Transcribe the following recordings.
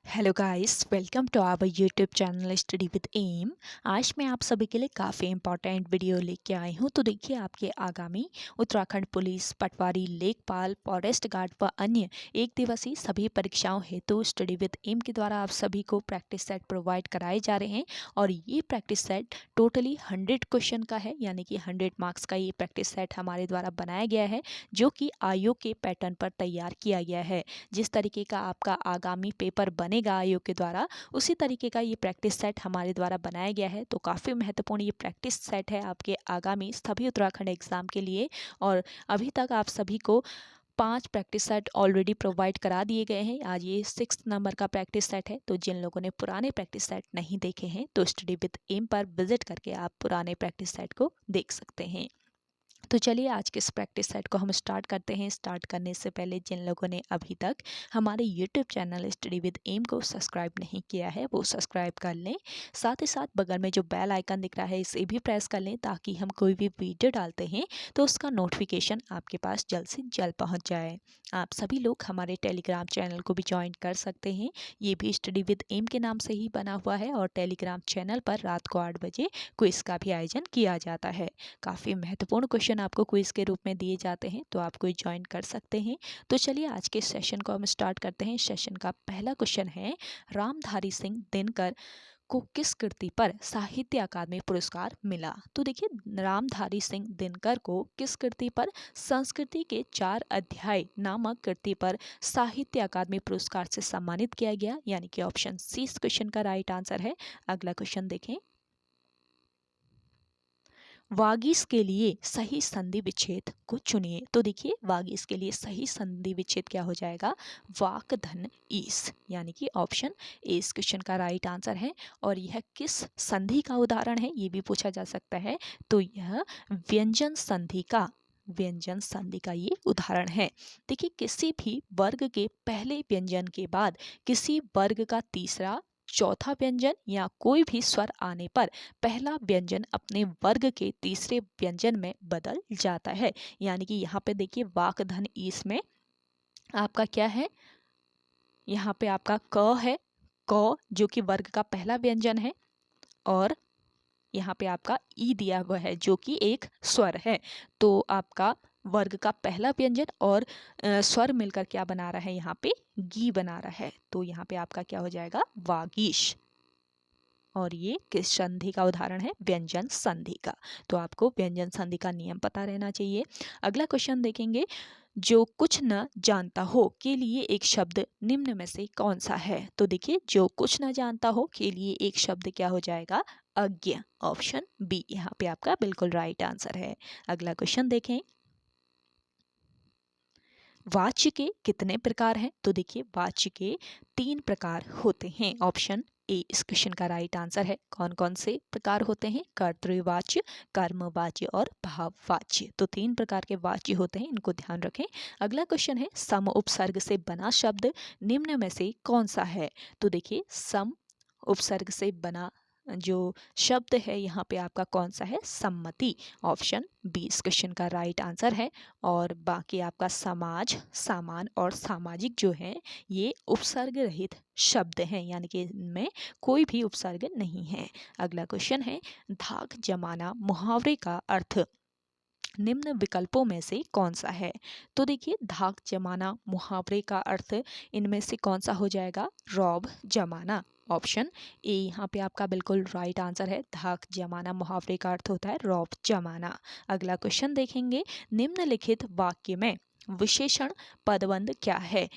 Hello guys, welcome to our YouTube channel study with M. आज मैं आप सभी के लिए काफ़ी इंपॉर्टेंट वीडियो लेके आई हूँ। तो देखिए, आपके आगामी उत्तराखंड पुलिस, पटवारी, लेखपाल, फॉरेस्ट गार्ड व अन्य एक दिवसीय सभी परीक्षाओं हेतु स्टडी विद एम के द्वारा आप सभी को प्रैक्टिस सेट प्रोवाइड कराए जा रहे हैं। और ये प्रैक्टिस सेट टोटली 100 क्वेश्चन का है, यानी कि 100 मार्क्स का ये प्रैक्टिस सेट हमारे द्वारा बनाया गया है, जो कि आयोग के पैटर्न पर तैयार किया गया है। जिस तरीके का आपका आगामी पेपर बनेगा आयोग के द्वारा, उसी तरीके का ये प्रैक्टिस सेट हमारे द्वारा बनाया गया है। तो काफ़ी महत्वपूर्ण ये प्रैक्टिस सेट है आपके आगामी सभी उत्तराखंड एग्जाम के लिए। और अभी तक आप सभी को 5 प्रैक्टिस सेट ऑलरेडी प्रोवाइड करा दिए गए हैं। आज ये 6 नंबर का प्रैक्टिस सेट है। तो जिन लोगों ने पुराने प्रैक्टिस सेट नहीं देखे हैं, तो स्टडी विद एम पर विजिट करके आप पुराने प्रैक्टिस सेट को देख सकते हैं। तो चलिए, आज के इस प्रैक्टिस सेट को हम स्टार्ट करते हैं। स्टार्ट करने से पहले जिन लोगों ने अभी तक हमारे YouTube channel study with M को सब्सक्राइब नहीं किया है, वो सब्सक्राइब कर लें। साथ ही साथ बगल में जो बेल आइकन दिख रहा है, इसे भी प्रेस कर लें, ताकि हम कोई भी वीडियो डालते हैं तो उसका नोटिफिकेशन आपके पास जल्द से जल्द पहुँच जाए। आप सभी लोग हमारे टेलीग्राम चैनल को भी ज्वाइन कर सकते हैं। ये भी स्टडी विद एम के नाम से ही बना हुआ है, और टेलीग्राम चैनल पर रात को 8 बजे क्विज का भी आयोजन किया जाता है। काफ़ी महत्वपूर्ण क्वेश्चन आपको क्विज के रूप में दिए जाते हैं, तो आप कोई ज्वाइन कर सकते हैं। तो चलिए, आज के सेशन को हम स्टार्ट करते हैं। सेशन का पहला क्वेश्चन है, रामधारी सिंह दिनकर को किस कृति पर साहित्य अकादमी पुरस्कार मिला? तो देखिए, रामधारी सिंह दिनकर को किस कृति पर संस्कृति के 4 अध्याय नामक कृति पर साहित्य अकादमी पुरस्कार से सम्मानित किया गया, यानी कि ऑप्शन सी इस क्वेश्चन का राइट आंसर है। अगला क्वेश्चन देखें, वागीश के लिए सही संधि विच्छेद को चुनिए। तो देखिए, वागीश के लिए सही संधि विच्छेद क्या हो जाएगा? वाक धन ईस, यानी कि ऑप्शन ए इस क्वेश्चन का राइट आंसर है। और यह किस संधि का उदाहरण है, ये भी पूछा जा सकता है। तो यह व्यंजन संधि का ये उदाहरण है। देखिए, किसी भी वर्ग के पहले व्यंजन के बाद किसी वर्ग का तीसरा, चौथा व्यंजन या कोई भी स्वर आने पर पहला व्यंजन अपने वर्ग के तीसरे व्यंजन में बदल जाता है। यानी कि यहाँ पे देखिए, वाक धन ईस में आपका क्या है? यहाँ पे आपका क है, क जो कि वर्ग का पहला व्यंजन है, और यहाँ पे आपका ई दिया हुआ है, जो कि एक स्वर है। तो आपका वर्ग का पहला व्यंजन और स्वर मिलकर क्या बना रहा है? यहाँ पे गी बना रहा है। तो यहाँ पे आपका क्या हो जाएगा? वागीश। और ये किस संधि का उदाहरण है? व्यंजन संधि का। तो आपको व्यंजन संधि का नियम पता रहना चाहिए। अगला क्वेश्चन देखेंगे, जो कुछ न जानता हो के लिए एक शब्द निम्न में से कौन सा है? तो देखिए, जो कुछ न जानता हो के लिए एक शब्द क्या हो जाएगा? अज्ञ। ऑप्शन बी यहाँ पे आपका बिल्कुल राइट आंसर है। अगला क्वेश्चन देखें, वाच्य के कितने प्रकार हैं? तो देखिए, वाच्य के 3 प्रकार होते हैं। ऑप्शन ए इस क्वेश्चन का राइट आंसर है। कौन कौन से प्रकार होते हैं? कर्तृवाच्य, कर्मवाच्य और भाववाच्य। तो 3 प्रकार के वाच्य होते हैं, इनको ध्यान रखें। अगला क्वेश्चन है, सम उपसर्ग से बना शब्द निम्न में से कौन सा है? तो देखिए, सम उपसर्ग से बना जो शब्द है यहाँ पे आपका कौन सा है? सम्मति। ऑप्शन बी इस क्वेश्चन का राइट आंसर है। और बाकी आपका समाज, सामान और सामाजिक जो है, ये उपसर्ग रहित शब्द हैं, यानी कि इनमें कोई भी उपसर्ग नहीं है। अगला क्वेश्चन है, धाक जमाना मुहावरे का अर्थ निम्न विकल्पों में से कौन सा है? तो देखिए, धाक जमाना मुहावरे का अर्थ इनमें से कौन सा हो जाएगा? रौब जमाना। ऑप्शन ए यहाँ पे आपका बिल्कुल राइट आंसर है। धाक जमाना मुहावरे का अर्थ होता है रौब जमाना। अगला क्वेश्चन देखेंगे, निम्नलिखित वाक्य में विशेषण पदबंध क्या है?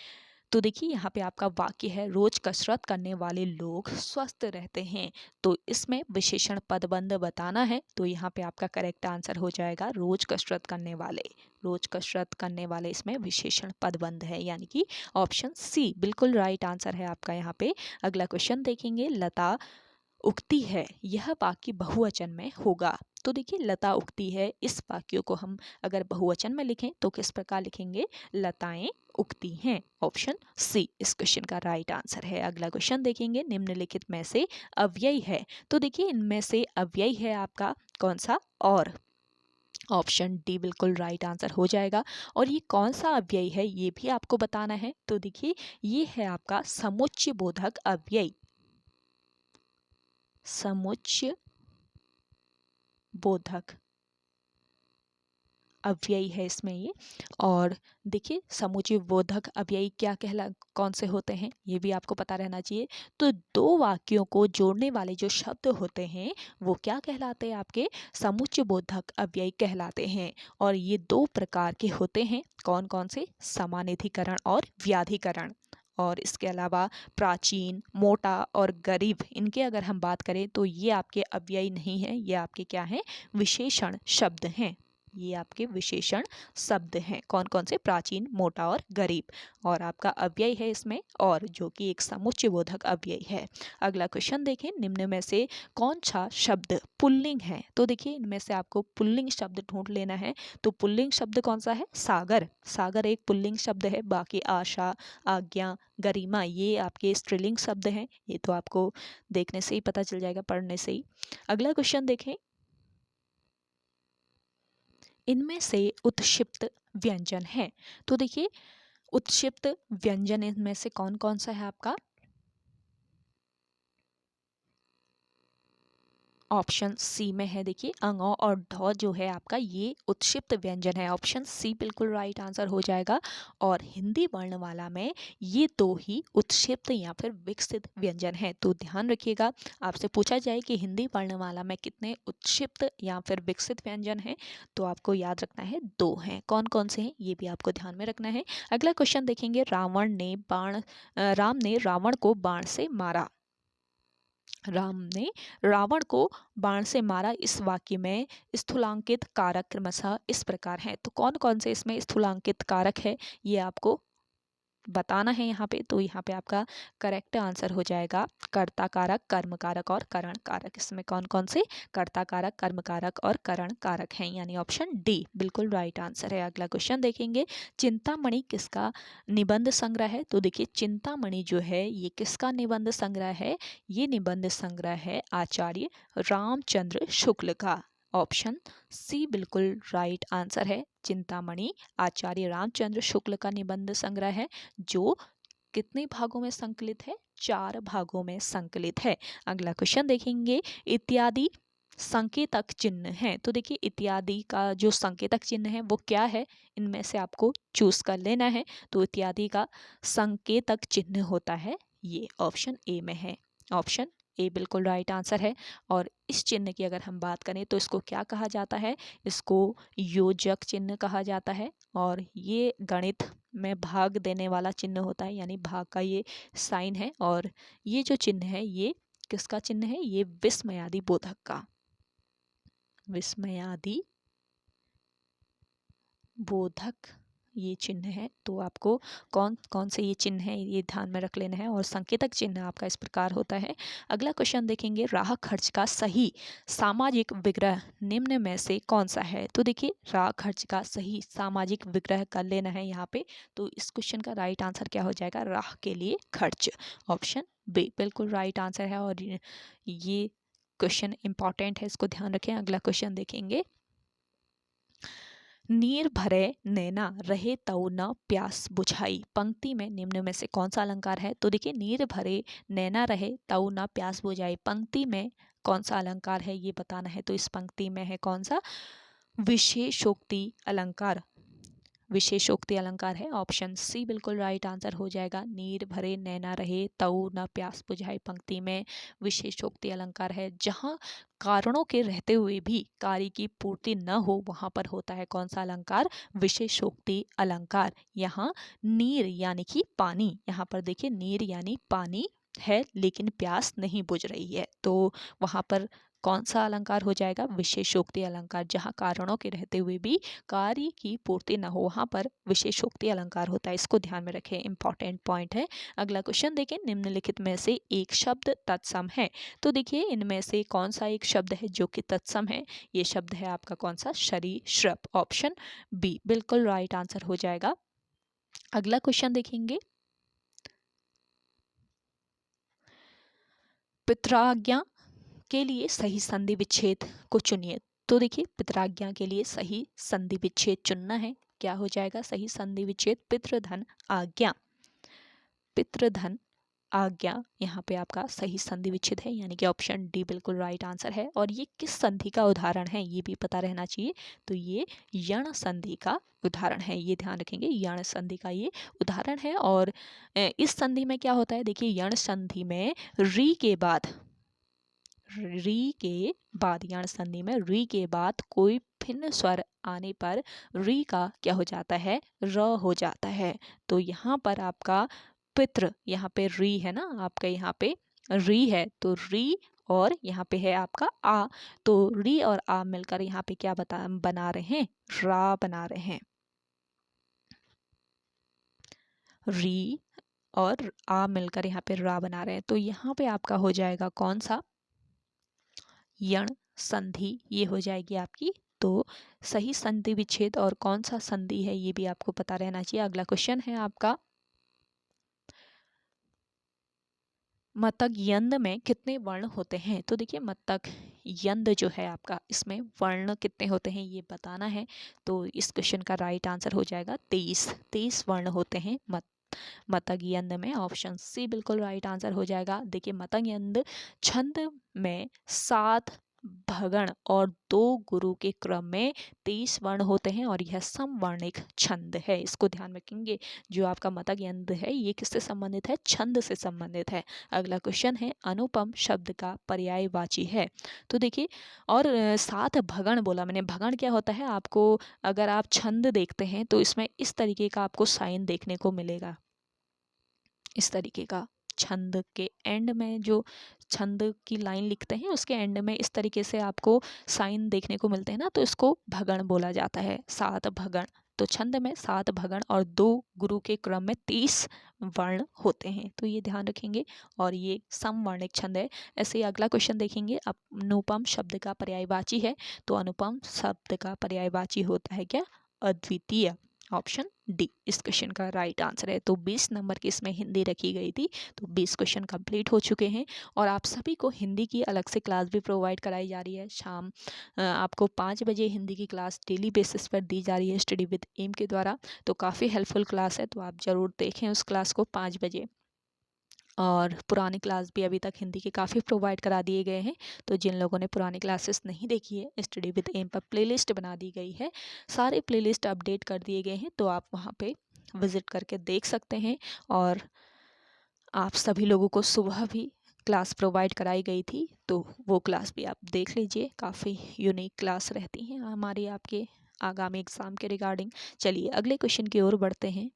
तो देखिए, यहाँ पे आपका वाक्य है, रोज कसरत करने वाले लोग स्वस्थ रहते हैं। तो इसमें विशेषण पदबंध बताना है। तो यहाँ पे आपका करेक्ट आंसर हो जाएगा रोज कसरत करने वाले। रोज कसरत करने वाले इसमें विशेषण पदबंध है, यानी कि ऑप्शन सी बिल्कुल राइट आंसर है आपका यहाँ पे। अगला क्वेश्चन देखेंगे, लता उगती है, यह वाक्य बहुवचन में होगा। तो देखिए, लता उगती है, इस वाक्य को हम अगर बहुवचन में लिखें तो किस प्रकार लिखेंगे? लताएं उगती हैं। ऑप्शन सी इस क्वेश्चन का राइट आंसर है। अगला क्वेश्चन देखेंगे, निम्नलिखित में से अव्यय है। तो देखिए, इनमें से अव्यय है आपका कौन सा? ऑप्शन डी बिल्कुल राइट आंसर हो जाएगा। और ये कौन सा अव्यय है ये भी आपको बताना है। तो देखिए ये है आपका समुच्चय बोधक अव्यय। समुच्चय बोधक अव्यय है इसमें ये। और देखिए समुच्चय बोधक अव्यय क्या कहला कौन से होते हैं ये भी आपको पता रहना चाहिए। तो दो वाक्यों को जोड़ने वाले जो शब्द होते हैं वो क्या कहलाते हैं, आपके समुच्चय बोधक अव्यय कहलाते हैं। और ये दो प्रकार के होते हैं, कौन कौन से, समानाधिकरण और व्याधिकरण। और इसके अलावा प्राचीन, मोटा और गरीब, इनके अगर हम बात करें तो ये आपके अव्यय नहीं है, ये आपके क्या हैं, विशेषण शब्द हैं। ये आपके विशेषण शब्द हैं, कौन कौन से, प्राचीन, मोटा और गरीब। और आपका अव्यय है इसमें और, जो कि एक समुच्चय बोधक अव्यय है। अगला क्वेश्चन देखें, निम्न में से कौन सा शब्द पुल्लिंग है। तो देखिए इनमें से आपको पुल्लिंग शब्द ढूंढ लेना है। तो पुल्लिंग शब्द कौन सा है, सागर। सागर एक पुल्लिंग शब्द है। बाकी आशा, आज्ञा, गरिमा ये आपके स्त्रीलिंग शब्द हैं। ये तो आपको देखने से ही पता चल जाएगा, पढ़ने से ही। अगला क्वेश्चन देखें, इनमें से उत्क्षिप्त व्यंजन है। तो देखिए उत्क्षिप्त व्यंजन इनमें से कौन कौन सा है आपका, ऑप्शन सी में है। देखिए अंग और ढ जो है आपका ये उत्क्षिप्त व्यंजन है। ऑप्शन सी बिल्कुल राइट आंसर हो जाएगा। और हिंदी वर्णमाला में ये दो ही उत्क्षिप्त या फिर विकसित व्यंजन है। तो ध्यान रखिएगा, आपसे पूछा जाए कि हिंदी वर्णमाला में कितने उत्क्षिप्त या फिर विकसित व्यंजन हैं, तो आपको याद रखना है दो हैं। कौन कौन से हैं ये भी आपको ध्यान में रखना है। अगला क्वेश्चन देखेंगे, राम ने रावण को बाण से मारा। राम ने रावण को बाण से मारा, इस वाक्य में स्थूलांकित कारक क्रमशः इस प्रकार हैं। तो कौन कौन से इसमें स्थूलांकित कारक है ये आपको बताना है यहाँ पे। तो यहाँ पे आपका करेक्ट आंसर हो जाएगा कर्ता कारक, कर्म कारक और करण कारक। इसमें कौन कौन से कर्ता कारक, कर्म कारक और करण कारक हैं, यानी ऑप्शन डी बिल्कुल राइट आंसर है। अगला क्वेश्चन देखेंगे, चिंतामणि किसका निबंध संग्रह है। तो देखिए चिंतामणि जो है ये किसका निबंध संग्रह है, ये निबंध संग्रह है आचार्य रामचंद्र शुक्ल का। ऑप्शन सी बिल्कुल राइट आंसर है। चिंतामणि आचार्य रामचंद्र शुक्ल का निबंध संग्रह है, जो कितने भागों में संकलित है, 4 भागों में संकलित है। अगला क्वेश्चन देखेंगे, इत्यादि संकेतक चिन्ह है। तो देखिए इत्यादि का जो संकेतक चिन्ह है वो क्या है, इनमें से आपको चूज कर लेना है। तो इत्यादि का संकेतक चिन्ह होता है ये, ऑप्शन ए में है। ऑप्शन ए बिल्कुल राइट आंसर है। और इस चिन्ह की अगर हम बात करें तो इसको क्या कहा जाता है, इसको योजक चिन्ह कहा जाता है। और ये गणित में भाग देने वाला चिन्ह होता है, यानी भाग का ये साइन है। और ये जो चिन्ह है ये किसका चिन्ह है, ये विस्मयादि बोधक का, विस्मयादि बोधक ये चिन्ह है। तो आपको कौन कौन से ये चिन्ह है ये ध्यान में रख लेना है। और संकेतक चिन्ह आपका इस प्रकार होता है। अगला क्वेश्चन देखेंगे, राह खर्च का सही सामाजिक विग्रह निम्न में से कौन सा है। तो देखिए राह खर्च का सही सामाजिक विग्रह कर लेना है यहाँ पे। तो इस क्वेश्चन का राइट आंसर क्या हो जाएगा, राह के लिए खर्च। ऑप्शन बी बिल्कुल राइट आंसर है। और ये क्वेश्चन इंपॉर्टेंट है, इसको ध्यान रखें। अगला क्वेश्चन देखेंगे, नीर भरे नैना रहे तऊ न प्यास बुझाई, पंक्ति में निम्न में से कौन सा अलंकार है। तो देखिए नीर भरे नैना रहे तऊ न प्यास बुझाई, पंक्ति में कौन सा अलंकार है ये बताना है। तो इस पंक्ति में है कौन सा, विशेषोक्ति अलंकार, विशेषोक्ति अलंकार है। ऑप्शन सी बिल्कुल राइट आंसर हो जाएगा। नीर भरे नैना रहे तऊ न प्यास बुझाई, पंक्ति में विशेषोक्ति अलंकार है। जहाँ कारणों के रहते हुए भी कार्य की पूर्ति न हो वहां पर होता है कौन सा अलंकार, विशेषोक्ति अलंकार। यहाँ नीर यानी कि पानी, यहाँ पर देखिए नीर यानी पानी है लेकिन प्यास नहीं बुझ रही है, तो वहां पर कौन सा अलंकार हो जाएगा, विशेषोक्ति अलंकार। जहाँ कारणों के रहते हुए भी कार्य की पूर्ति न हो वहां पर विशेषोक्ति अलंकार होता है। इसको ध्यान में रखें, इंपॉर्टेंट पॉइंट है। अगला क्वेश्चन देखें, निम्नलिखित में से एक शब्द तत्सम है। तो देखिए इनमें से कौन सा एक शब्द है जो कि तत्सम है, ये शब्द है आपका कौन सा, सरीसृप। ऑप्शन बी बिल्कुल राइट आंसर हो जाएगा। अगला क्वेश्चन देखेंगे, पित्राज्ञा के लिए सही संधि विच्छेद को चुनिए। तो देखिए पितराज्ञा के लिए सही संधि विच्छेद चुनना है। क्या हो जाएगा सही संधि विच्छेद? पितृधन आज्ञा। पितृधन आज्ञा यहाँ पे आपका सही संधि विच्छेद है, यानी कि ऑप्शन डी बिल्कुल राइट आंसर है। और ये किस संधि का उदाहरण है ये भी पता रहना चाहिए। तो ये यण संधि का उदाहरण है, ये ध्यान रखेंगे, यण संधि का ये उदाहरण है। और इस संधि में क्या होता है, देखिए यण संधि में री के बाद यण संधि में री के बाद कोई भिन्न स्वर आने पर री का क्या हो जाता है? र हो जाता है। तो यहाँ पर आपका पितृ, यहाँ पे री है ना, आपका यहाँ पे री है, तो री और यहाँ पे है आपका आ, तो री और आ मिलकर यहाँ पे क्या बना रहे हैं? रा बना रहे हैं। री और आ मिलकर यहाँ पे रा बना रहे हैं। तो यहाँ पे आपका हो जाएगा कौन सा? यण संधि ये हो जाएगी आपकी। तो सही संधि विच्छेद और कौन सा संधि है ये भी आपको पता रहना चाहिए। अगला क्वेश्चन है आपका, मतग यंद में कितने वर्ण होते हैं? तो देखिए मतग यंद जो है आपका, इसमें वर्ण कितने होते हैं ये बताना है। तो इस क्वेश्चन का राइट आंसर हो जाएगा 23 वर्ण होते हैं मतग यंद में। ऑप्शन सी बिल्कुल राइट आंसर हो जाएगा। देखिए मतग यंद छंद में 7 भगण और 2 गुरु के क्रम में 23 वर्ण होते हैं और यह समवर्णिक छंद है। इसको ध्यान रखेंगे। जो आपका मतग यंद है ये किससे संबंधित है? छंद से संबंधित है। अगला क्वेश्चन है, अनुपम शब्द का पर्यायवाची है। तो देखिए, और 7 भगण बोला मैंने। भगण क्या होता है? आपको अगर आप छंद देखते हैं तो इसमें इस तरीके का आपको साइन देखने को मिलेगा, इस तरीके का। छंद के एंड में जो छंद की लाइन लिखते हैं उसके एंड में इस तरीके से आपको साइन देखने को मिलते हैं ना, तो इसको भगण बोला जाता है। 7 भगण, तो छंद में 7 भगण और 2 गुरु के क्रम में 30 वर्ण होते हैं। तो ये ध्यान रखेंगे और ये समवर्णिक छंद है। ऐसे ही अगला क्वेश्चन देखेंगे, अनुपम शब्द का पर्यायवाची है। तो अनुपम शब्द का पर्यायवाची होता है क्या? अद्वितीय। ऑप्शन डी इस क्वेश्चन का राइट आंसर है। तो 20 नंबर की इसमें हिंदी रखी गई थी। तो 20 क्वेश्चन कंप्लीट हो चुके हैं और आप सभी को हिंदी की अलग से क्लास भी प्रोवाइड कराई जा रही है। शाम आपको 5 बजे हिंदी की क्लास डेली बेसिस पर दी जा रही है स्टडी विद एम के द्वारा। तो काफ़ी हेल्पफुल क्लास है, तो आप ज़रूर देखें उस क्लास को 5 बजे। और पुरानी क्लास भी अभी तक हिंदी के काफ़ी प्रोवाइड करा दिए गए हैं। तो जिन लोगों ने पुरानी क्लासेस नहीं देखी है, स्टडी विद एम पर प्लेलिस्ट बना दी गई है, सारे प्लेलिस्ट अपडेट कर दिए गए हैं, तो आप वहाँ पे विज़िट करके देख सकते हैं। और आप सभी लोगों को सुबह भी क्लास प्रोवाइड कराई गई थी, तो वो क्लास भी आप देख लीजिए। काफ़ी यूनिक क्लास रहती हैं हमारी आपके आगामी एग्ज़ाम के रिगार्डिंग। चलिए अगले क्वेश्चन की ओर बढ़ते हैं।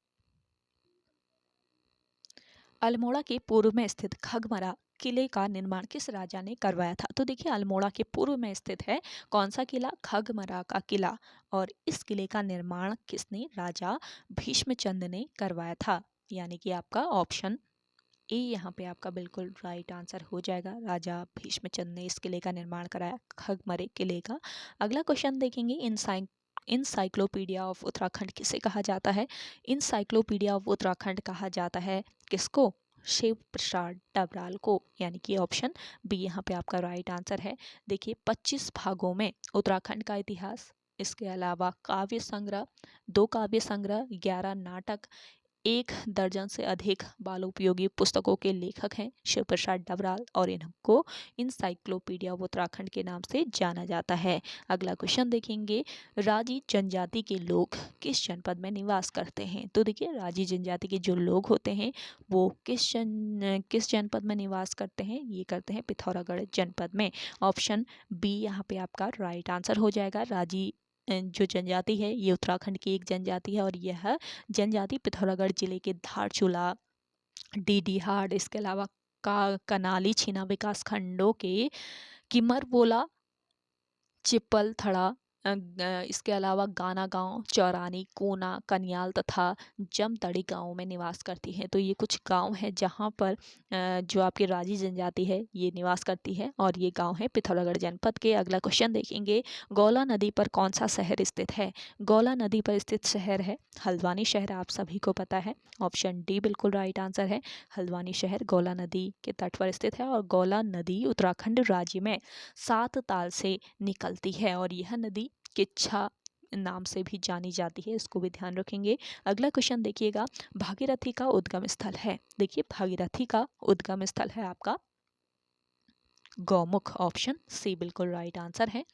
अल्मोड़ा के पूर्व में स्थित खगमरा किले का निर्माण किस राजा ने करवाया था? तो देखिए अल्मोड़ा के पूर्व में स्थित है कौन सा किला? खगमरा का किला। और इस किले का निर्माण किसने? राजा भीष्मचंद ने करवाया था। यानी कि आपका ऑप्शन ए यहाँ पे आपका बिल्कुल राइट आंसर हो जाएगा। राजा भीष्मचंद ने इस किले का निर्माण कराया, खगमरे किले का। अगला क्वेश्चन देखेंगे, इंसाइक्लोपीडिया ऑफ उत्तराखंड किसे कहा जाता है? इंसाइक्लोपीडिया ऑफ उत्तराखंड कहा जाता है किसको? शिव प्रसाद डबराल को। यानी कि ऑप्शन बी यहाँ पे आपका राइट आंसर है। देखिए 25 भागों में उत्तराखंड का इतिहास, इसके अलावा काव्य संग्रह, 2 काव्य संग्रह, 11 नाटक, 1 दर्जन से अधिक बाल उपयोगी पुस्तकों के लेखक हैं शिव प्रसाद डबराल, और इनको इंसाइक्लोपीडिया ऑफ उत्तराखंड के नाम से जाना जाता है। अगला क्वेश्चन देखेंगे, राजी जनजाति के लोग किस जनपद में निवास करते हैं? तो देखिए राजी जनजाति के जो लोग होते हैं वो किस जनपद में निवास करते हैं? ये करते हैं पिथौरागढ़ जनपद में। ऑप्शन बी यहाँ पे आपका राइट आंसर हो जाएगा। राजी जो जनजाति है ये उत्तराखंड की एक जनजाति है और यह जनजाति पिथौरागढ़ जिले के धारचूला, डीडीहाट, इसके अलावा का कनाली छीना विकास खंडों के किमरबोला, चिपल थड़ा, इसके अलावा गाना गांव, चौरानी, कोना, कन्याल तथा जमतड़ी गाँव में निवास करती है। तो ये कुछ गांव हैं जहाँ पर जो आपकी राजी जनजाति है ये निवास करती है और ये गांव है पिथौरागढ़ जनपद के। अगला क्वेश्चन देखेंगे, गौला नदी पर कौन सा शहर स्थित है? गौला नदी पर स्थित शहर है हल्द्वानी शहर, आप सभी को पता है। ऑप्शन डी बिल्कुल राइट आंसर है। हल्द्वानी शहर गौला नदी के तट पर स्थित है और गौला नदी उत्तराखंड राज्य में 7 ताल से निकलती है और यह नदी किच्छा नाम से भी जानी जाती है, इसको भी ध्यान रखेंगे। अगला क्वेश्चन देखिएगा, भागीरथी का उद्गम स्थल है। देखिए भागीरथी का उद्गम स्थल है आपका गौमुख, ऑप्शन सी बिल्कुल राइट आंसर है।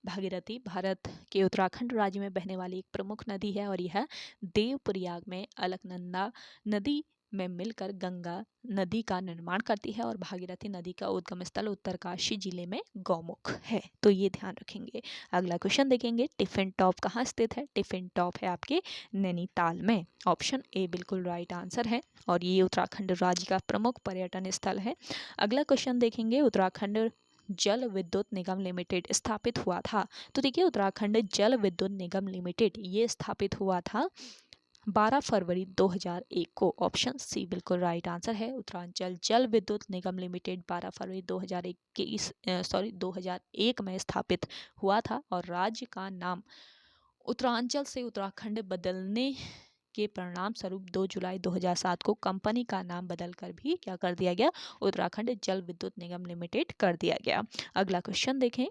भागीरथी भारत के उत्तराखंड राज्य में बहने वाली एक प्रमुख नदी है और यह देवप्रयाग में अलकनंदा नदी में मिलकर गंगा नदी का निर्माण करती है और भागीरथी नदी का उद्गम स्थल उत्तरकाशी जिले में गौमुख है, तो ये ध्यान रखेंगे। अगला क्वेश्चन देखेंगे, टिफिन टॉप कहाँ स्थित है? टिफिन टॉप है आपके नैनीताल में, ऑप्शन ए बिल्कुल राइट आंसर है और ये उत्तराखंड राज्य का प्रमुख पर्यटन स्थल है। अगला क्वेश्चन देखेंगे, उत्तराखंड जल विद्युत निगम लिमिटेड स्थापित हुआ था। तो देखिए उत्तराखंड जल विद्युत निगम लिमिटेड ये स्थापित हुआ था 12 फरवरी 2001 को, ऑप्शन सी बिल्कुल राइट आंसर है। उत्तरांचल जल विद्युत निगम लिमिटेड 12 फरवरी 2001 में स्थापित हुआ था और राज्य का नाम उत्तरांचल से उत्तराखंड बदलने के परिणाम स्वरूप 2 जुलाई 2007 को कंपनी का नाम बदलकर भी क्या कर दिया गया? उत्तराखंड जल विद्युत निगम लिमिटेड कर दिया गया। अगला क्वेश्चन देखें,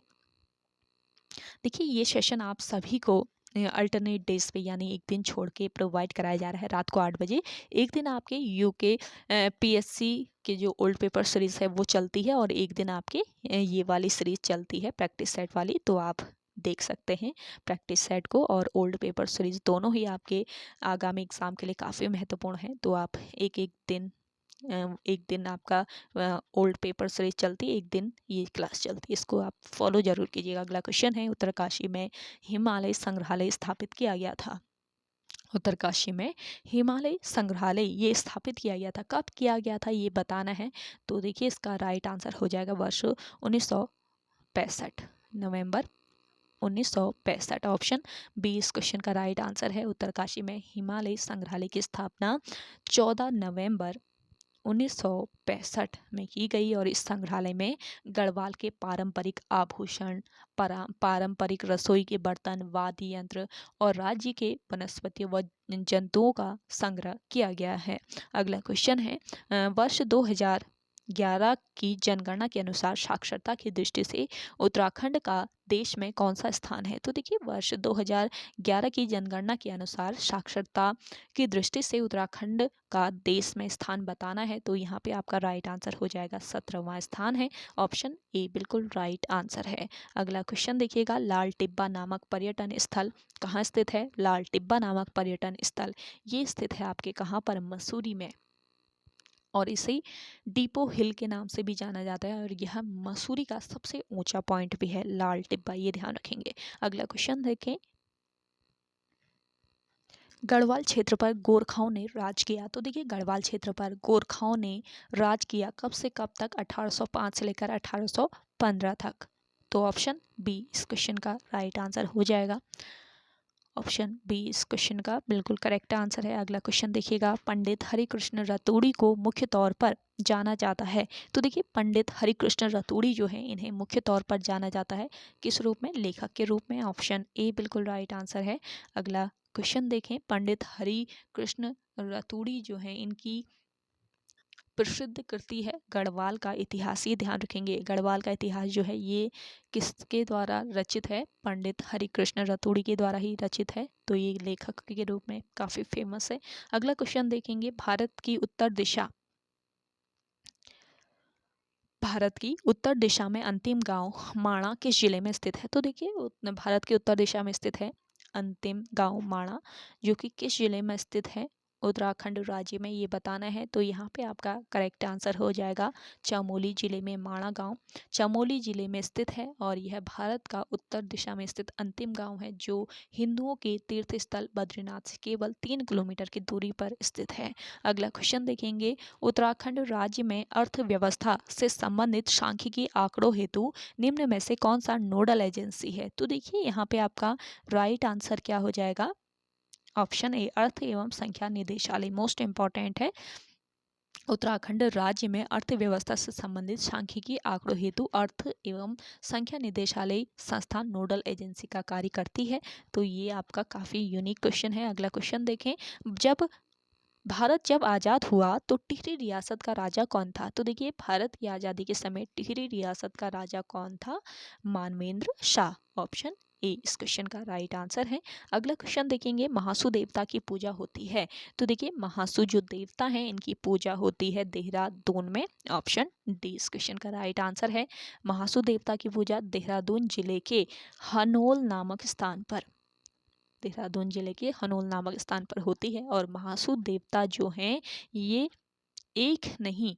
देखिए ये सेशन आप सभी को अल्टरनेट डेज पे यानी एक दिन छोड़ के प्रोवाइड कराया जा रहा है रात को 8 बजे। एक दिन आपके यूके पीएससी के जो ओल्ड पेपर सीरीज़ है वो चलती है और एक दिन आपके ये वाली सीरीज़ चलती है प्रैक्टिस सेट वाली, तो आप देख सकते हैं प्रैक्टिस सेट को और ओल्ड पेपर सीरीज़ दोनों ही आपके आगामी एग्ज़ाम के लिए काफ़ी महत्वपूर्ण है। तो आप एक दिन आपका ओल्ड पेपर सीरीज चलती है, एक दिन ये क्लास चलती है, इसको आप फॉलो जरूर कीजिएगा। अगला क्वेश्चन है, उत्तरकाशी में हिमालय संग्रहालय स्थापित किया गया था। उत्तरकाशी में हिमालय संग्रहालय ये स्थापित किया गया था, कब किया गया था ये बताना है। तो देखिए इसका राइट आंसर हो जाएगा वर्ष 1965, नवंबर 1965, ऑप्शन बी इस क्वेश्चन का राइट आंसर है। उत्तरकाशी में हिमालय संग्रहालय की स्थापना 14 नवंबर 1965 में की गई और इस संग्रहालय में गढ़वाल के पारंपरिक आभूषण, पारंपरिक रसोई के बर्तन, वाद्य यंत्र और राज्य के वनस्पति व जंतुओं का संग्रह किया गया है। अगला क्वेश्चन है, वर्ष 2011 की जनगणना के अनुसार साक्षरता की दृष्टि से उत्तराखंड का देश में कौन सा स्थान है? तो देखिए वर्ष 2011 की जनगणना के अनुसार साक्षरता की दृष्टि से उत्तराखंड का देश में स्थान बताना है, तो यहाँ पे आपका राइट आंसर हो जाएगा 17वां स्थान है, ऑप्शन ए बिल्कुल राइट आंसर है। अगला क्वेश्चन देखिएगा, लाल टिब्बा नामक पर्यटन स्थल कहाँ स्थित है? लाल टिब्बा नामक पर्यटन स्थल ये स्थित है आपके कहाँ पर? मसूरी में, और इसे डिपो हिल के नाम से भी जाना जाता है और यह मसूरी का सबसे ऊंचा पॉइंट भी है लाल टिब्बा, ये ध्यान रखेंगे। अगला क्वेश्चन देखें, गढ़वाल क्षेत्र पर गोरखाओं ने राज किया। तो देखिए गढ़वाल क्षेत्र पर गोरखाओं ने राज किया कब से कब तक? 1805 से लेकर 1815 तक। तो ऑप्शन बी इस क्वेश्चन का राइट आंसर हो जाएगा। ऑप्शन बी इस क्वेश्चन का बिल्कुल करेक्ट आंसर है। अगला क्वेश्चन देखिएगा, पंडित हरिकृष्ण रतूड़ी को मुख्य तौर पर जाना जाता है। तो देखिए पंडित हरिकृष्ण रतूड़ी जो है इन्हें मुख्य तौर पर जाना जाता है किस रूप में? लेखक के रूप में, ऑप्शन ए बिल्कुल राइट आंसर है। अगला क्वेश्चन देखें, पंडित हरिकृष्ण रतूड़ी जो है इनकी प्रसिद्ध कृति है गढ़वाल का इतिहास, ये ध्यान रखेंगे। गढ़वाल का इतिहास जो है ये किसके द्वारा रचित है? पंडित हरिकृष्ण रतूड़ी के द्वारा ही रचित है, तो ये लेखक के रूप में काफ़ी फेमस है। अगला क्वेश्चन देखेंगे, भारत की उत्तर दिशा में अंतिम गांव माणा किस जिले में स्थित है? तो देखिए भारत की उत्तर दिशा में स्थित है अंतिम गांव माणा, जो कि किस जिले में स्थित है? उत्तराखंड राज्य में, ये बताना है। तो यहाँ पे आपका करेक्ट आंसर हो जाएगा चमोली जिले में माणा गांव चमोली जिले में स्थित है और यह भारत का उत्तर दिशा में स्थित अंतिम गांव है जो हिंदुओं के तीर्थ स्थल बद्रीनाथ से केवल 3 किलोमीटर की दूरी पर स्थित है। अगला क्वेश्चन देखेंगे, उत्तराखंड राज्य में अर्थव्यवस्था से संबंधित सांख्यिकी आंकड़ों हेतु निम्न में से कौन सा नोडल एजेंसी है। तो देखिए यहाँ पे आपका राइट आंसर क्या हो जाएगा, ऑप्शन ए अर्थ एवं संख्या निदेशालय। मोस्ट इंपॉर्टेंट है, उत्तराखंड राज्य में अर्थव्यवस्था से संबंधित सांख्यिकी आंकड़ों हेतु अर्थ एवं संख्या निदेशालय संस्थान नोडल एजेंसी का कार्य करती है। तो ये आपका काफ़ी यूनिक क्वेश्चन है। अगला क्वेश्चन देखें, भारत जब आज़ाद हुआ तो टिहरी रियासत का राजा कौन था। तो देखिए भारत की आज़ादी के समय टिहरी रियासत का राजा कौन था, मानवेंद्र शाह। ऑप्शन ए इस क्वेश्चन का राइट आंसर है। अगला क्वेश्चन देखेंगे, महासू देवता की पूजा होती है। तो देखिए महासू जो देवता हैं इनकी पूजा होती है देहरादून में। ऑप्शन डी इस क्वेश्चन का राइट आंसर है। महासू देवता की पूजा देहरादून जिले के हनोल नामक स्थान पर होती है। और महासू देवता जो हैं ये एक नहीं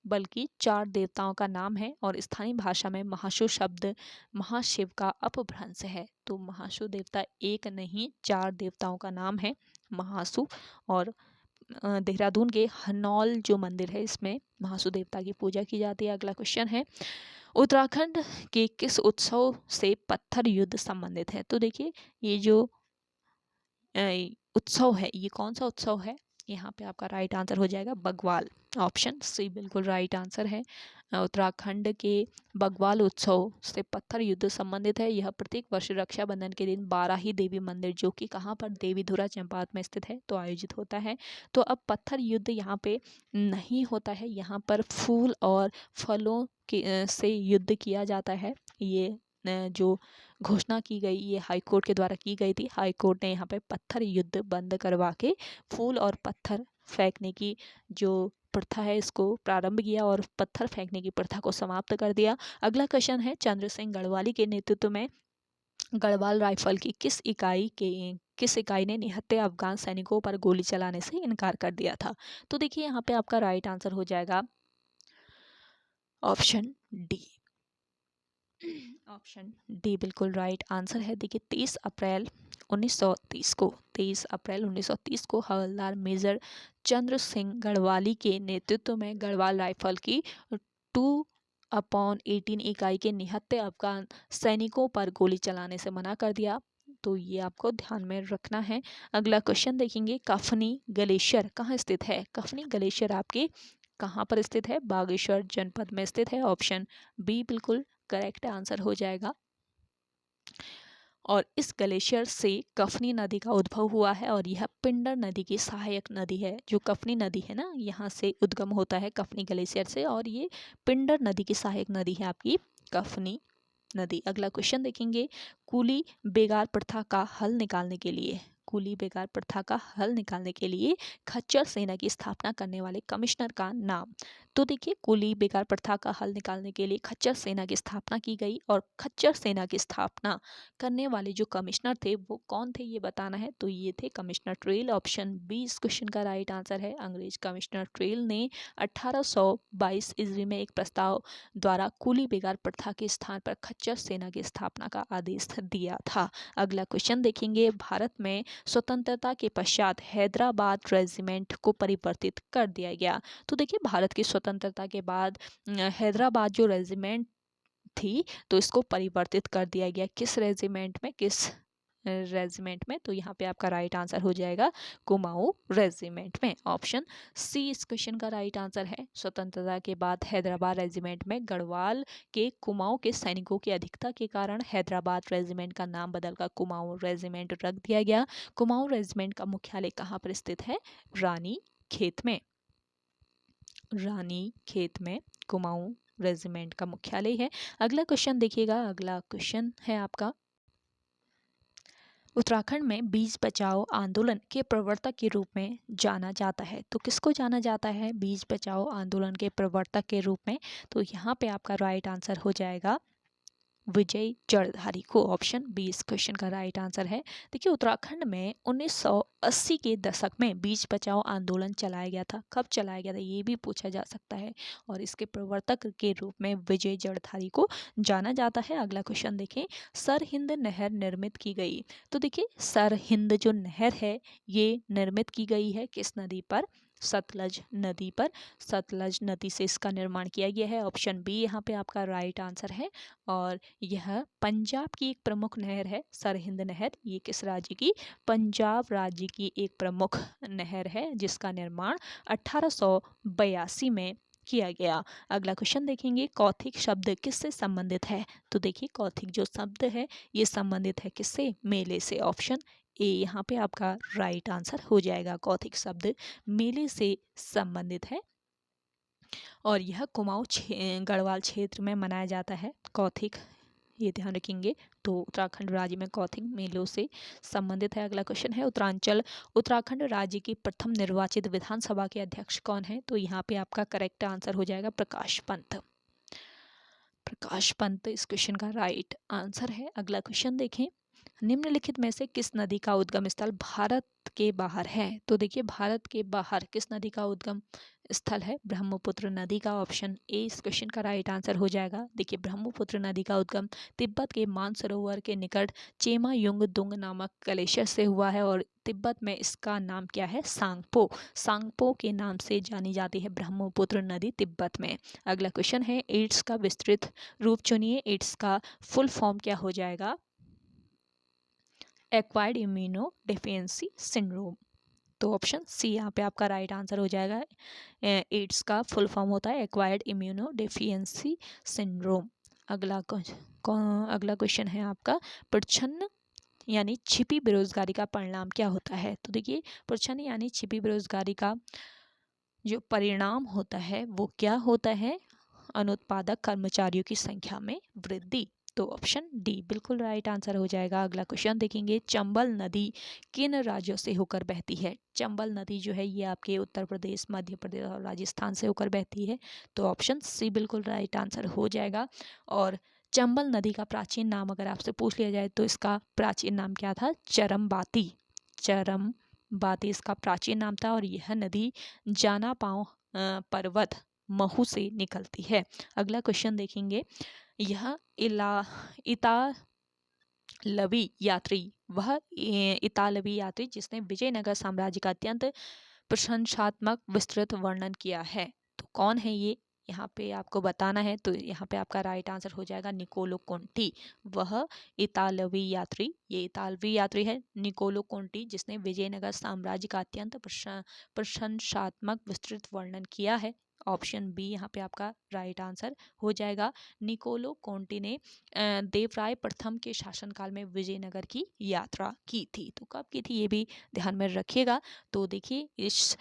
बल्कि 4 देवताओं का नाम है और स्थानीय भाषा में महासू शब्द महाशिव का अपभ्रंश है। तो महासू देवता एक नहीं 4 देवताओं का नाम है महासू। और देहरादून के हनौल जो मंदिर है इसमें महासू देवता की पूजा की जाती है। अगला क्वेश्चन है, उत्तराखंड के किस उत्सव से पत्थर युद्ध संबंधित है। तो देखिए ये जो उत्सव है ये कौन सा उत्सव है, यहाँ पे आपका राइट आंसर हो जाएगा बग्वाल। ऑप्शन सी बिल्कुल राइट आंसर है। उत्तराखंड के बग्वाल उत्सव से पत्थर युद्ध संबंधित है। यह प्रत्येक वर्ष रक्षाबंधन के दिन बाराही देवी मंदिर जो कि कहाँ पर, देवीधुरा चंपावत में स्थित है, तो आयोजित होता है। तो अब पत्थर युद्ध यहाँ पे नहीं होता है, यहाँ पर फूल और फलों के से युद्ध किया जाता है। ये जो घोषणा की गई ये हाईकोर्ट के द्वारा की गई थी। हाईकोर्ट ने यहाँ पे पत्थर युद्ध बंद करवा के फूल और पत्थर फेंकने की जो प्रथा है इसको प्रारंभ किया और पत्थर फेंकने की प्रथा को समाप्त कर दिया। अगला क्वेश्चन है, चंद्र सिंह गढ़वाली के नेतृत्व में गढ़वाल राइफल की किस इकाई ने निहत्थे अफगान सैनिकों पर गोली चलाने से इनकार कर दिया था। तो देखिए यहाँ पे आपका राइट आंसर हो जाएगा ऑप्शन डी। ऑप्शन डी बिल्कुल राइट आंसर है। देखिए 23 अप्रैल 1930 को हवलदार मेजर चंद्र सिंह गढ़वाली के नेतृत्व में गढ़वाल राइफल की 2/18 इकाई के निहत्थे अफगान सैनिकों पर गोली चलाने से मना कर दिया। तो ये आपको ध्यान में रखना है। अगला क्वेश्चन देखेंगे, कफनी ग्लेशियर कहाँ स्थित है। कफनी ग्लेशियर आपके कहाँ पर स्थित है, बागेश्वर जनपद में स्थित है। ऑप्शन बी बिल्कुल करेक्ट आंसर हो जाएगा। और इस ग्लेशियर से कफनी नदी का उद्भव हुआ है और यह पिंडर नदी की सहायक नदी है। जो कफनी नदी है ना यहाँ से उद्गम होता है कफनी ग्लेशियर से और ये पिंडर नदी की सहायक नदी है आपकी कफनी नदी। अगला क्वेश्चन देखेंगे, कूली बेगार प्रथा का हल निकालने के लिए खच्चर सेना की स्थापना करने वाले कमिश्नर का नाम। तो देखिए कूली बेगार प्रथा का हल निकालने के लिए खच्चर सेना की स्थापना की गई और खच्चर सेना की स्थापना करने वाले जो कमिश्नर थे वो कौन थे ये बताना है। तो ये थे कमिश्नर ट्रेल। ऑप्शन बी इस क्वेश्चन का राइट आंसर है। अंग्रेज कमिश्नर ट्रेल ने 1822 ईस्वी में एक प्रस्ताव द्वारा कूली बेगार प्रथा के स्थान पर खच्चर सेना की स्थापना का आदेश दिया था। अगला क्वेश्चन देखेंगे, भारत में स्वतंत्रता के पश्चात हैदराबाद रेजिमेंट को परिवर्तित कर दिया गया। तो देखिए भारत की स्वतंत्रता के बाद हैदराबाद जो रेजिमेंट थी तो इसको परिवर्तित कर दिया गया। किस रेजिमेंट में, तो यहाँ पे आपका राइट आंसर हो जाएगा कुमाऊं रेजिमेंट में। ऑप्शन सी इस क्वेश्चन का राइट आंसर है। स्वतंत्रता के बाद हैदराबाद रेजिमेंट में गढ़वाल के कुमाऊं के सैनिकों की अधिकता के कारण हैदराबाद रेजिमेंट का नाम बदलकर कुमाऊं रेजिमेंट रख दिया गया। कुमाऊं रेजिमेंट का मुख्यालय कहाँ पर स्थित है, रानी खेत में कुमाऊं रेजिमेंट का मुख्यालय है। अगला क्वेश्चन देखिएगा, अगला क्वेश्चन है आपका, उत्तराखंड में बीज बचाओ आंदोलन के प्रवर्तक के रूप में जाना जाता है। तो किसको जाना जाता है बीज बचाओ आंदोलन के प्रवर्तक के रूप में। तो यहाँ पे आपका राइट आंसर हो जाएगा विजय जड़धारी को। ऑप्शन बी इस क्वेश्चन का राइट आंसर है। देखिए उत्तराखंड में 1980 के दशक में बीच बचाओ आंदोलन चलाया गया था। कब चलाया गया था ये भी पूछा जा सकता है, और इसके प्रवर्तक के रूप में विजय जड़धारी को जाना जाता है। अगला क्वेश्चन देखें, सरहिंद नहर निर्मित की गई। तो देखिए सरहिंद जो नहर है ये निर्मित की गई है किस नदी पर? सतलज नदी पर। सतलज नदी से इसका निर्माण किया गया है। ऑप्शन बी यहाँ पे आपका राइट आंसर है। और यह पंजाब की एक प्रमुख नहर है सरहिंद नहर। ये किस राज्य की? पंजाब राज्य की एक प्रमुख नहर है जिसका निर्माण 1882 में किया गया। अगला क्वेश्चन देखेंगे, कौथिग शब्द किससे संबंधित है? तो देखिए कौथिग जो शब्द है ये संबंधित है किससे? मेले से। ऑप्शन ए यहाँ पे आपका राइट आंसर हो जाएगा। कौथिग शब्द मेले से संबंधित है और यह कुमाऊं गढ़वाल क्षेत्र में मनाया जाता है कौथिग, ये ध्यान रखेंगे। तो उत्तराखंड राज्य में कौथिग मेलों से संबंधित है। अगला क्वेश्चन है, उत्तराखंड राज्य की प्रथम निर्वाचित विधानसभा के अध्यक्ष कौन है? तो यहाँ पे आपका करेक्ट आंसर हो जाएगा प्रकाश पंत। प्रकाश पंत इस क्वेश्चन का राइट आंसर है। अगला क्वेश्चन देखें, निम्नलिखित में से किस नदी का उद्गम स्थल भारत के बाहर है? तो देखिए भारत के बाहर किस नदी का उद्गम स्थल है? ब्रह्मपुत्र नदी का। ऑप्शन ए इस क्वेश्चन का राइट आंसर हो जाएगा। देखिए ब्रह्मपुत्र नदी का उद्गम तिब्बत के मानसरोवर के निकट चेमा युंग दुंग नामक ग्लेशियर से हुआ है और तिब्बत में इसका नाम क्या है? सांगपो। सांगपो के नाम से जानी जाती है ब्रह्मपुत्र नदी तिब्बत में। अगला क्वेश्चन है, एड्स का विस्तृत रूप चुनिए। एड्स का फुल फॉर्म क्या हो जाएगा? Acquired immuno deficiency syndrome. तो ऑप्शन सी यहाँ पे आपका राइट आंसर हो जाएगा। एड्स का फुल फॉर्म होता है एक्वायर्ड इम्यूनो डेफिशिएंसी सिंड्रोम। अगला क्वेश्चन है आपका, प्रच्छन्न यानी छिपी बेरोजगारी का परिणाम क्या होता है? तो देखिए प्रच्छन्न यानी छिपी बेरोजगारी का जो परिणाम होता है वो क्या होता है? अनुत्पादक कर्मचारियों की संख्या में वृद्धि। तो ऑप्शन डी बिल्कुल राइट आंसर हो जाएगा। अगला क्वेश्चन देखेंगे, चंबल नदी किन राज्यों से होकर बहती है? चंबल नदी जो है ये आपके उत्तर प्रदेश, मध्य प्रदेश और राजस्थान से होकर बहती है। तो ऑप्शन सी बिल्कुल राइट आंसर हो जाएगा। और चंबल नदी का प्राचीन नाम अगर आपसे पूछ लिया जाए तो इसका प्राचीन नाम क्या था? चरमबाती। चरमबाती इसका प्राचीन नाम था और यह नदी जाना पांव पर्वत महू से निकलती है। अगला क्वेश्चन देखेंगे, यह इतालवी यात्री वह इतालवी यात्री जिसने विजयनगर साम्राज्य का अत्यंत प्रशंसात्मक विस्तृत वर्णन किया है, तो कौन है ये? यहाँ पे आपको बताना है। तो यहाँ पे आपका राइट आंसर हो जाएगा निकोलो कोंटी। वह इतालवी यात्री, ये इतालवी यात्री है निकोलो कोंटी जिसने विजयनगर साम्राज्य का अत्यंत प्रशंसात्मक विस्तृत वर्णन किया है। ऑप्शन बी यहाँ पे आपका राइट आंसर हो जाएगा। निकोलो कोंटी ने देवराय प्रथम के शासनकाल में विजयनगर की यात्रा की थी। तो कब की थी ये भी ध्यान में रखिएगा। तो देखिए इस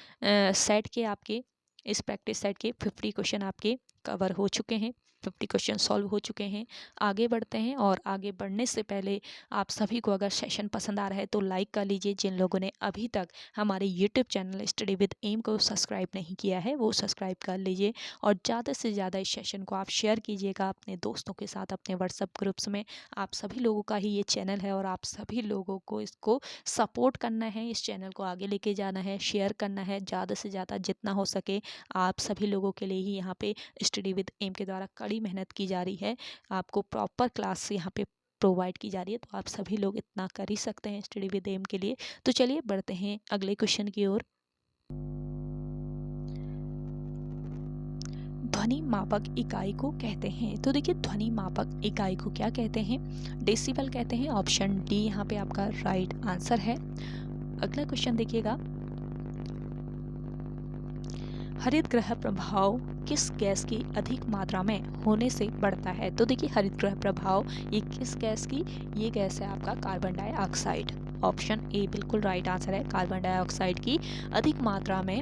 सेट के आपके इस प्रैक्टिस सेट के 50 क्वेश्चन आपके कवर हो चुके हैं, 50 क्वेश्चन सॉल्व हो चुके हैं। आगे बढ़ते हैं और आगे बढ़ने से पहले आप सभी को अगर सेशन पसंद आ रहा है तो लाइक कर लीजिए। जिन लोगों ने अभी तक हमारे YouTube channel study with M को सब्सक्राइब नहीं किया है वो सब्सक्राइब कर लीजिए और ज़्यादा से ज़्यादा इस सेशन को आप शेयर कीजिएगा अपने दोस्तों के साथ, अपने व्हाट्सएप ग्रुप्स में। आप सभी लोगों का ही ये चैनल है और आप सभी लोगों को इसको सपोर्ट करना है, इस चैनल को आगे लेके जाना है, शेयर करना है ज़्यादा से ज़्यादा जितना हो सके। आप सभी लोगों के लिए ही यहाँ पे स्टडी विद एम के द्वारा कड़ी मेहनत की जा रही है, आपको प्रॉपर क्लास यहाँ पे प्रोवाइड की जा रही है। तो आप सभी लोग इतना कर ही सकते हैं स्टडी विद एम के लिए। तो चलिए बढ़ते हैं अगले क्वेश्चन की ओर। ध्वनि मापक इकाई को कहते हैं? तो देखिए ध्वनि मापक इकाई को क्या कहते हैं? डेसिबल कहते हैं। ऑप्शन डी यहाँ पे आपका राइट आंसर है। अगला क्वेश्चन देखिएगा, हरित गृह प्रभाव किस गैस की अधिक मात्रा में होने से बढ़ता है? तो देखिए हरित गृह प्रभाव ये किस गैस की? ये गैस है आपका कार्बन डाइऑक्साइड। ऑप्शन ए बिल्कुल राइट आंसर है। कार्बन डाइऑक्साइड की अधिक मात्रा में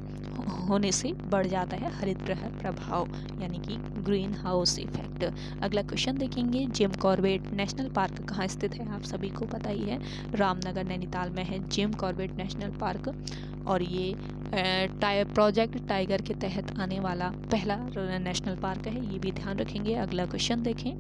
होने से बढ़ जाता है हरित गृह प्रभाव यानी कि ग्रीन हाउस इफेक्ट। अगला क्वेश्चन देखेंगे, जिम कॉर्बेट नेशनल पार्क कहाँ स्थित है? आप सभी को पता ही है, रामनगर नैनीताल में है जिम कॉर्बेट नेशनल पार्क और ये प्रोजेक्ट टाइगर के तहत आने वाला पहला नेशनल पार्क है, ये भी ध्यान रखेंगे। अगला क्वेश्चन देखें,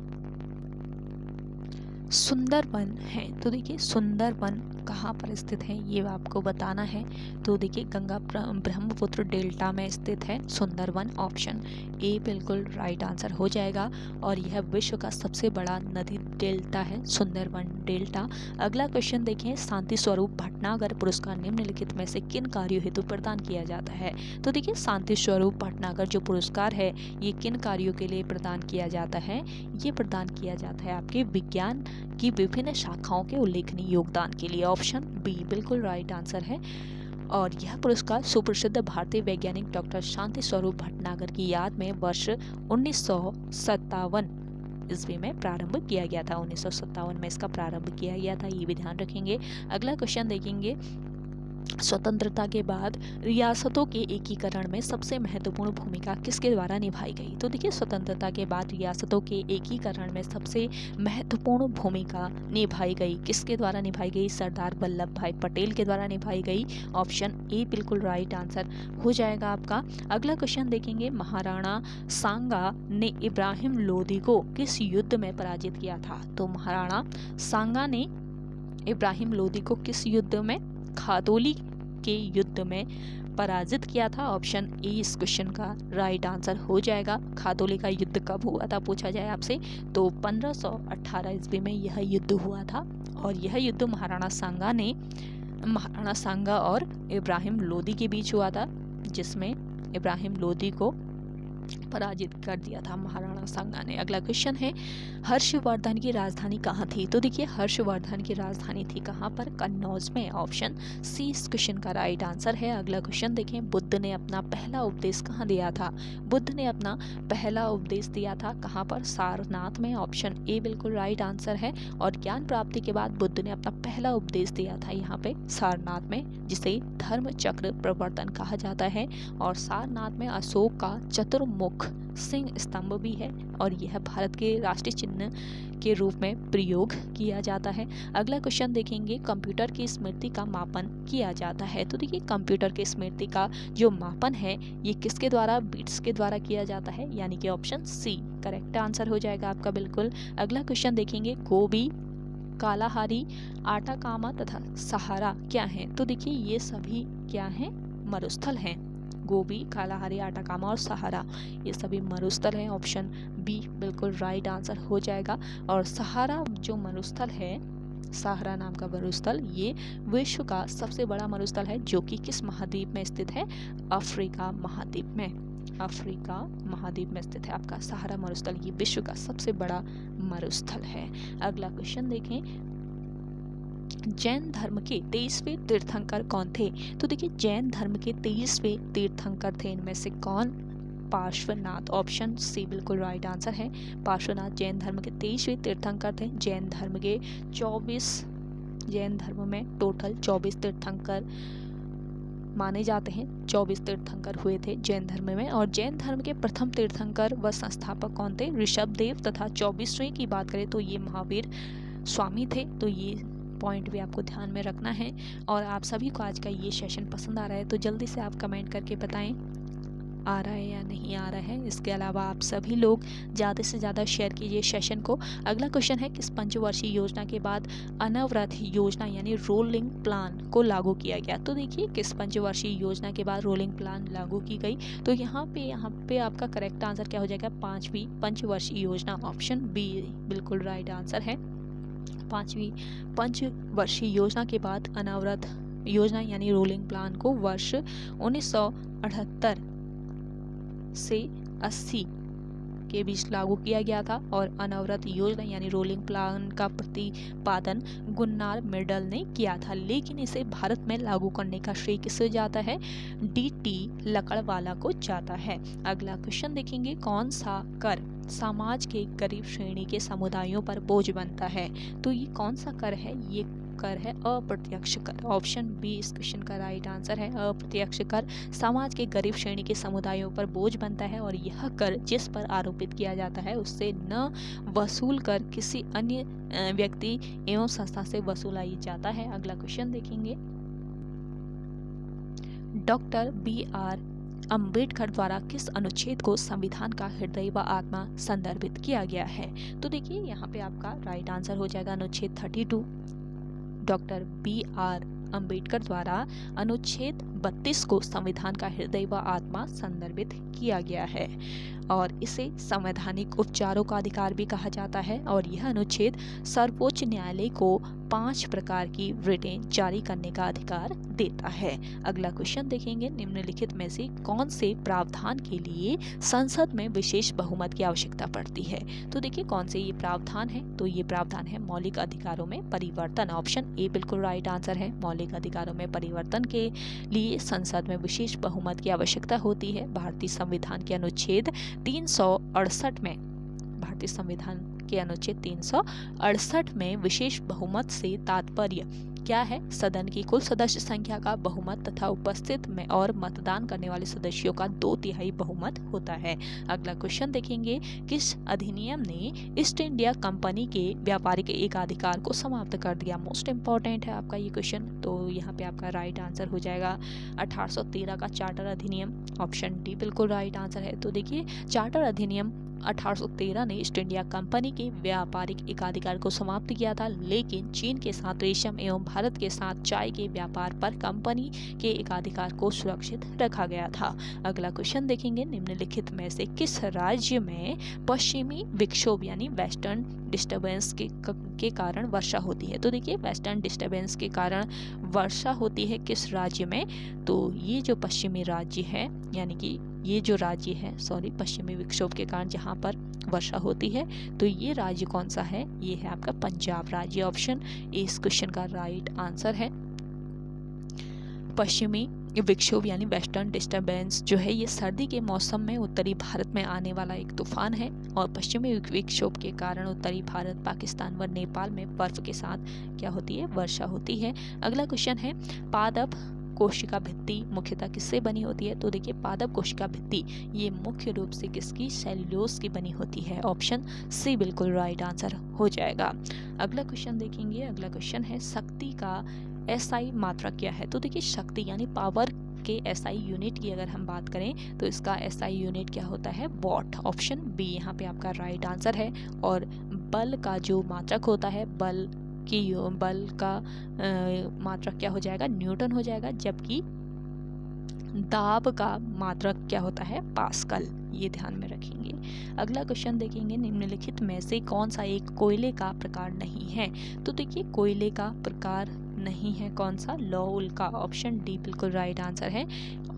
सुंदरवन है। तो देखिए सुंदरवन कहाँ पर स्थित है ये आपको बताना है। तो देखिए गंगा ब्रह्मपुत्र डेल्टा में स्थित है सुंदरवन। ऑप्शन ए बिल्कुल राइट आंसर हो जाएगा और यह विश्व का सबसे बड़ा नदी डेल्टा है सुंदरवन डेल्टा। अगला क्वेश्चन देखें, शांति स्वरूप भटनागर पुरस्कार निम्नलिखित में से किन कार्यों हेतु प्रदान किया जाता है। तो देखिए शांति स्वरूप भटनागर जो पुरस्कार है ये किन कार्यों के लिए प्रदान किया जाता है। ये प्रदान किया जाता है आपके विज्ञान की विभिन्न शाखाओं के उल्लेखनीय योगदान के लिए। ऑप्शन बी बिल्कुल राइट आंसर है और यह पुरस्कार सुप्रसिद्ध भारतीय वैज्ञानिक डॉक्टर शांति स्वरूप भटनागर की याद में वर्ष 1957 ईस्वी में प्रारंभ किया गया था। 1957 में इसका प्रारंभ किया गया था, ये भी ध्यान रखेंगे। अगला क्वेश्चन देखेंगे, स्वतंत्रता के बाद रियासतों के एकीकरण में सबसे महत्वपूर्ण भूमिका किसके द्वारा निभाई गई। तो देखिए स्वतंत्रता के बाद रियासतों के एकीकरण में सबसे महत्वपूर्ण भूमिका निभाई गई किसके द्वारा निभाई गई। सरदार वल्लभ भाई पटेल के द्वारा निभाई गई। ऑप्शन ए बिल्कुल राइट आंसर हो जाएगा आपका। अगला क्वेश्चन देखेंगे, महाराणा सांगा ने इब्राहिम लोदी को किस युद्ध में पराजित किया था। तो महाराणा सांगा ने इब्राहिम लोदी को किस युद्ध में, खादोली के युद्ध में पराजित किया था। ऑप्शन ए इस क्वेश्चन का राइट आंसर हो जाएगा। खादोली का युद्ध कब हुआ था पूछा जाए आपसे तो 1518 ईस्वी में यह युद्ध हुआ था और यह युद्ध महाराणा सांगा और इब्राहिम लोदी के बीच हुआ था, जिसमें इब्राहिम लोदी को पराजित कर दिया था महाराणा सांगा ने। अगला क्वेश्चन है, हर्षवर्धन की राजधानी कहाँ थी। तो देखिए हर्षवर्धन की राजधानी थी कहाँ पर, कन्नौज में। ऑप्शन सी इस क्वेश्चन का राइट आंसर है। अगला क्वेश्चन देखें, बुद्ध ने अपना पहला उपदेश कहाँ दिया था। बुद्ध ने अपना पहला उपदेश दिया था कहाँ पर, सारनाथ में। ऑप्शन ए बिल्कुल राइट आंसर है और ज्ञान प्राप्ति के बाद बुद्ध ने अपना पहला उपदेश दिया था यहाँ पे सारनाथ में, जिसे धर्म चक्र प्रवर्तन कहा जाता है। और सारनाथ में अशोक का चतुर्मुख सिंह स्तंभ भी है और यह भारत के राष्ट्रीय चिन्ह के रूप में प्रयोग किया जाता है। अगला क्वेश्चन देखेंगे, कंप्यूटर की स्मृति का मापन किया जाता है। तो देखिए कंप्यूटर की स्मृति का जो मापन है ये किसके द्वारा, बिट्स के द्वारा किया जाता है, यानी कि ऑप्शन सी करेक्ट आंसर हो जाएगा आपका बिल्कुल। अगला क्वेश्चन देखेंगे, गोबी, कालाहारी, आटाकामा तथा सहारा क्या है। तो देखिए ये सभी क्या हैं, मरुस्थल हैं। गोबी, कालाहारी, आटाकामा और सहारा ये सभी मरुस्थल हैं। ऑप्शन बी बिल्कुल राइट आंसर हो जाएगा। और सहारा जो मरुस्थल है, सहारा नाम का मरुस्थल, ये विश्व का सबसे बड़ा मरुस्थल है जो कि किस महाद्वीप में स्थित है, अफ्रीका महाद्वीप में। अफ्रीका महाद्वीप में स्थित है आपका सहारा मरुस्थल, ये विश्व का सबसे बड़ा मरुस्थल है। अगला क्वेश्चन देखें, जैन धर्म के 23वें तीर्थंकर कौन थे। तो देखिए जैन धर्म के 23वें तीर्थंकर थे, इनमें से कौन, पार्श्वनाथ। ऑप्शन सी बिल्कुल राइट आंसर है। पार्श्वनाथ जैन धर्म के 23वें तीर्थंकर थे। जैन धर्म में टोटल 24 तीर्थंकर माने जाते हैं। 24 तीर्थंकर हुए थे जैन धर्म में। और जैन धर्म के प्रथम तीर्थंकर व संस्थापक कौन थे, ऋषभदेव। तथा 24वें की बात करें तो ये महावीर स्वामी थे। तो ये पॉइंट भी आपको ध्यान में रखना है। और आप सभी को आज का ये सेशन पसंद आ रहा है तो जल्दी से आप कमेंट करके बताएं आ रहा है या नहीं आ रहा है। इसके अलावा आप सभी लोग ज़्यादा से ज़्यादा शेयर कीजिए सेशन को। अगला क्वेश्चन है, किस पंचवर्षीय योजना के बाद अनवरत योजना यानी रोलिंग प्लान को लागू किया गया। तो देखिए किस पंचवर्षीय योजना के बाद रोलिंग प्लान लागू की गई। तो यहाँ पे आपका करेक्ट आंसर क्या हो जाएगा, 5वीं पंचवर्षीय योजना। ऑप्शन बी बिल्कुल राइट आंसर है। 5वीं पंचवर्षीय योजना के बाद अनवरत योजना यानी रोलिंग प्लान को वर्ष 1978 से 80 के बीच लागू किया गया था। और अनवरत योजना यानी रोलिंग प्लान का प्रतिपादन गुन्नार मिडल ने किया था, लेकिन इसे भारत में लागू करने का श्रेय किसे जाता है, DT लकड़वाला को जाता है। अगला क्वेश्चन देखेंगे, कौन सा कर समाज के गरीब श्रेणी के समुदायों पर बोझ बनता है। तो ये कौन सा कर है, ये कर है अप्रत्यक्ष कर। ऑप्शन बी इस क्वेश्चन का राइट आंसर है। अप्रत्यक्ष कर समाज के गरीब श्रेणी के समुदायों पर बोझ बनता है और यह कर जिस पर आरोपित किया जाता है उससे न वसूल कर किसी अन्य व्यक्ति एवं संस्था से वसूला जाता है। अगला क्वेश्चन देखेंगे, डॉक्टर BR अंबेडकर द्वारा किस अनुच्छेद को संविधान का हृदय व आत्मा संदर्भित किया गया है? तो देखिए यहाँ पे आपका राइट आंसर हो जाएगा अनुच्छेद 32। डॉक्टर BR अंबेडकर द्वारा अनुच्छेद 32 को संविधान का हृदय व आत्मा संदर्भित किया गया है और इसे संवैधानिक उपचारों का अधिकार भी कहा जाता है और यह अनुच्छेद सर्वोच्च न्यायालय को 5 प्रकार की रिटें जारी करने का अधिकार देता है। अगला क्वेश्चन देखेंगे, निम्नलिखित में से कौन से प्रावधान के लिए संसद में विशेष बहुमत की आवश्यकता पड़ती है? तो देखिए कौन से ये प्रावधान है, तो ये प्रावधान है मौलिक अधिकारों में परिवर्तन। ऑप्शन ए बिल्कुल राइट आंसर है। मौलिक अधिकारों में परिवर्तन के लिए संसद में विशेष बहुमत की आवश्यकता होती है। भारतीय संविधान के अनुच्छेद 368 में भारतीय संविधान के अनुच्छेद 368 में विशेष बहुमत से तात्पर्य क्या है? सदन की कुल सदस्य संख्या का बहुमत तथा उपस्थित में और मतदान करने वाले सदस्यों का 2/3 बहुमत होता है। अगला क्वेश्चन देखेंगे, किस अधिनियम ने ईस्ट इंडिया कंपनी के व्यापारिक एकाधिकार को समाप्त कर दिया? मोस्ट इंपॉर्टेंट है आपका ये क्वेश्चन, तो यहाँ पे आपका राइट आंसर हो जाएगा 1813 का चार्टर अधिनियम। ऑप्शन डी बिल्कुल राइट आंसर है। तो देखिए चार्टर अधिनियम 1813 ने ईस्ट इंडिया कंपनी के व्यापारिक एकाधिकार को समाप्त किया था, लेकिन चीन के साथ रेशम एवं भारत के साथ चाय के व्यापार पर कंपनी के एकाधिकार को सुरक्षित रखा गया था। अगला क्वेश्चन देखेंगे, निम्नलिखित में से किस राज्य में पश्चिमी विक्षोभ यानी वेस्टर्न डिस्टर्बेंस के कारण वर्षा होती है? तो देखिए वेस्टर्न डिस्टर्बेंस के कारण वर्षा होती है किस राज्य में? तो ये जो पश्चिमी राज्य है यानी कि ये जो राज्य है पश्चिमी विक्षोभ के कारण जहाँ पर वर्षा होती है, तो ये राज्य कौन सा है? ये है आपका पंजाब राज्य। ऑप्शन ए इस क्वेश्चन का राइट आंसर है। पश्चिमी विक्षोभ यानी वेस्टर्न डिस्टर्बेंस जो है ये सर्दी के मौसम में उत्तरी भारत में आने वाला एक तूफान है और पश्चिमी विक्षोभ के कारण उत्तरी भारत, पाकिस्तान व नेपाल में बर्फ के साथ क्या होती है? वर्षा होती है। अगला क्वेश्चन है, पादप कोशिका भित्ति मुख्यतः किससे बनी होती है? तो देखिए पादप कोशिका भित्ति ये मुख्य रूप से किसकी? सेल्यूलोज की बनी होती है। ऑप्शन सी बिल्कुल राइट आंसर हो जाएगा। अगला क्वेश्चन देखेंगे, अगला क्वेश्चन है, शक्ति का SI मात्रक क्या है? तो देखिए शक्ति यानी पावर के SI यूनिट की अगर हम बात करें तो इसका SI यूनिट क्या होता है? वॉट। ऑप्शन बी यहाँ पे आपका राइट आंसर है। और बल का जो मात्रक होता है, बल का मात्रक क्या हो जाएगा? न्यूटन हो जाएगा, जबकि दाब का मात्रक क्या होता है? पास्कल। ये ध्यान में रखेंगे। अगला क्वेश्चन देखेंगे, निम्नलिखित में से कौन सा एक कोयले का प्रकार नहीं है? तो देखिए कोयले का प्रकार नहीं है कौन सा? लौह का। ऑप्शन डी बिल्कुल राइट आंसर है।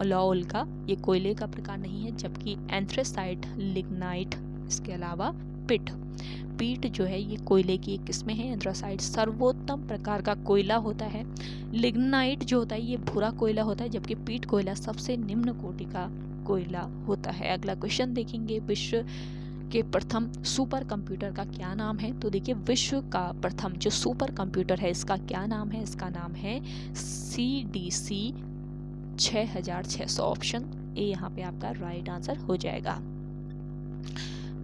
लौह का ये कोयले का प्रकार नहीं है, जबकि एंथ्रेसाइट, लिग्नाइट, इसके अलावा पीट जो है ये कोयले की एक किस्में हैं। एंथ्रासाइट सर्वोत्तम प्रकार का कोयला होता है। लिग्नाइट जो होता है ये भूरा कोयला होता है, जबकि पीट कोयला सबसे निम्न कोटि का कोयला होता है। अगला क्वेश्चन देखेंगे, विश्व के प्रथम सुपर कंप्यूटर का क्या नाम है? तो देखिए विश्व का प्रथम जो सुपर कंप्यूटर है इसका क्या नाम है? इसका नाम है CDC 6600। ऑप्शन ए यहाँ पे आपका राइट आंसर हो जाएगा।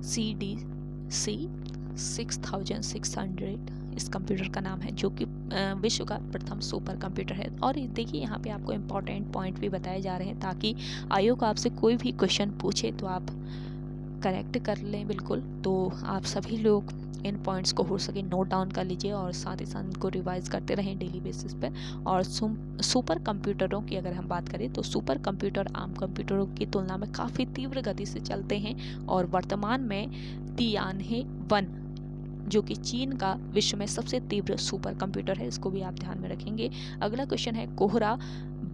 CDC 6600 इस कंप्यूटर का नाम है, जो कि विश्व का प्रथम सुपर कंप्यूटर है। और देखिए यहाँ पे आपको इम्पोर्टेंट पॉइंट भी बताए जा रहे हैं ताकि आयोग आपसे कोई भी क्वेश्चन पूछे तो आप करेक्ट कर लें बिल्कुल। तो आप सभी लोग इन पॉइंट्स को हो सके नोट डाउन कर लीजिए और साथ ही साथ इनको रिवाइज करते रहें डेली बेसिस पे। और सुपर कंप्यूटरों की अगर हम बात करें तो सुपर कंप्यूटर आम कंप्यूटरों की तुलना में काफ़ी तीव्र गति से चलते हैं और वर्तमान में तियानहे-1 जो कि चीन का विश्व में सबसे तीव्र सुपर कंप्यूटर है, इसको भी आप ध्यान में रखेंगे। अगला क्वेश्चन है, कोहरा,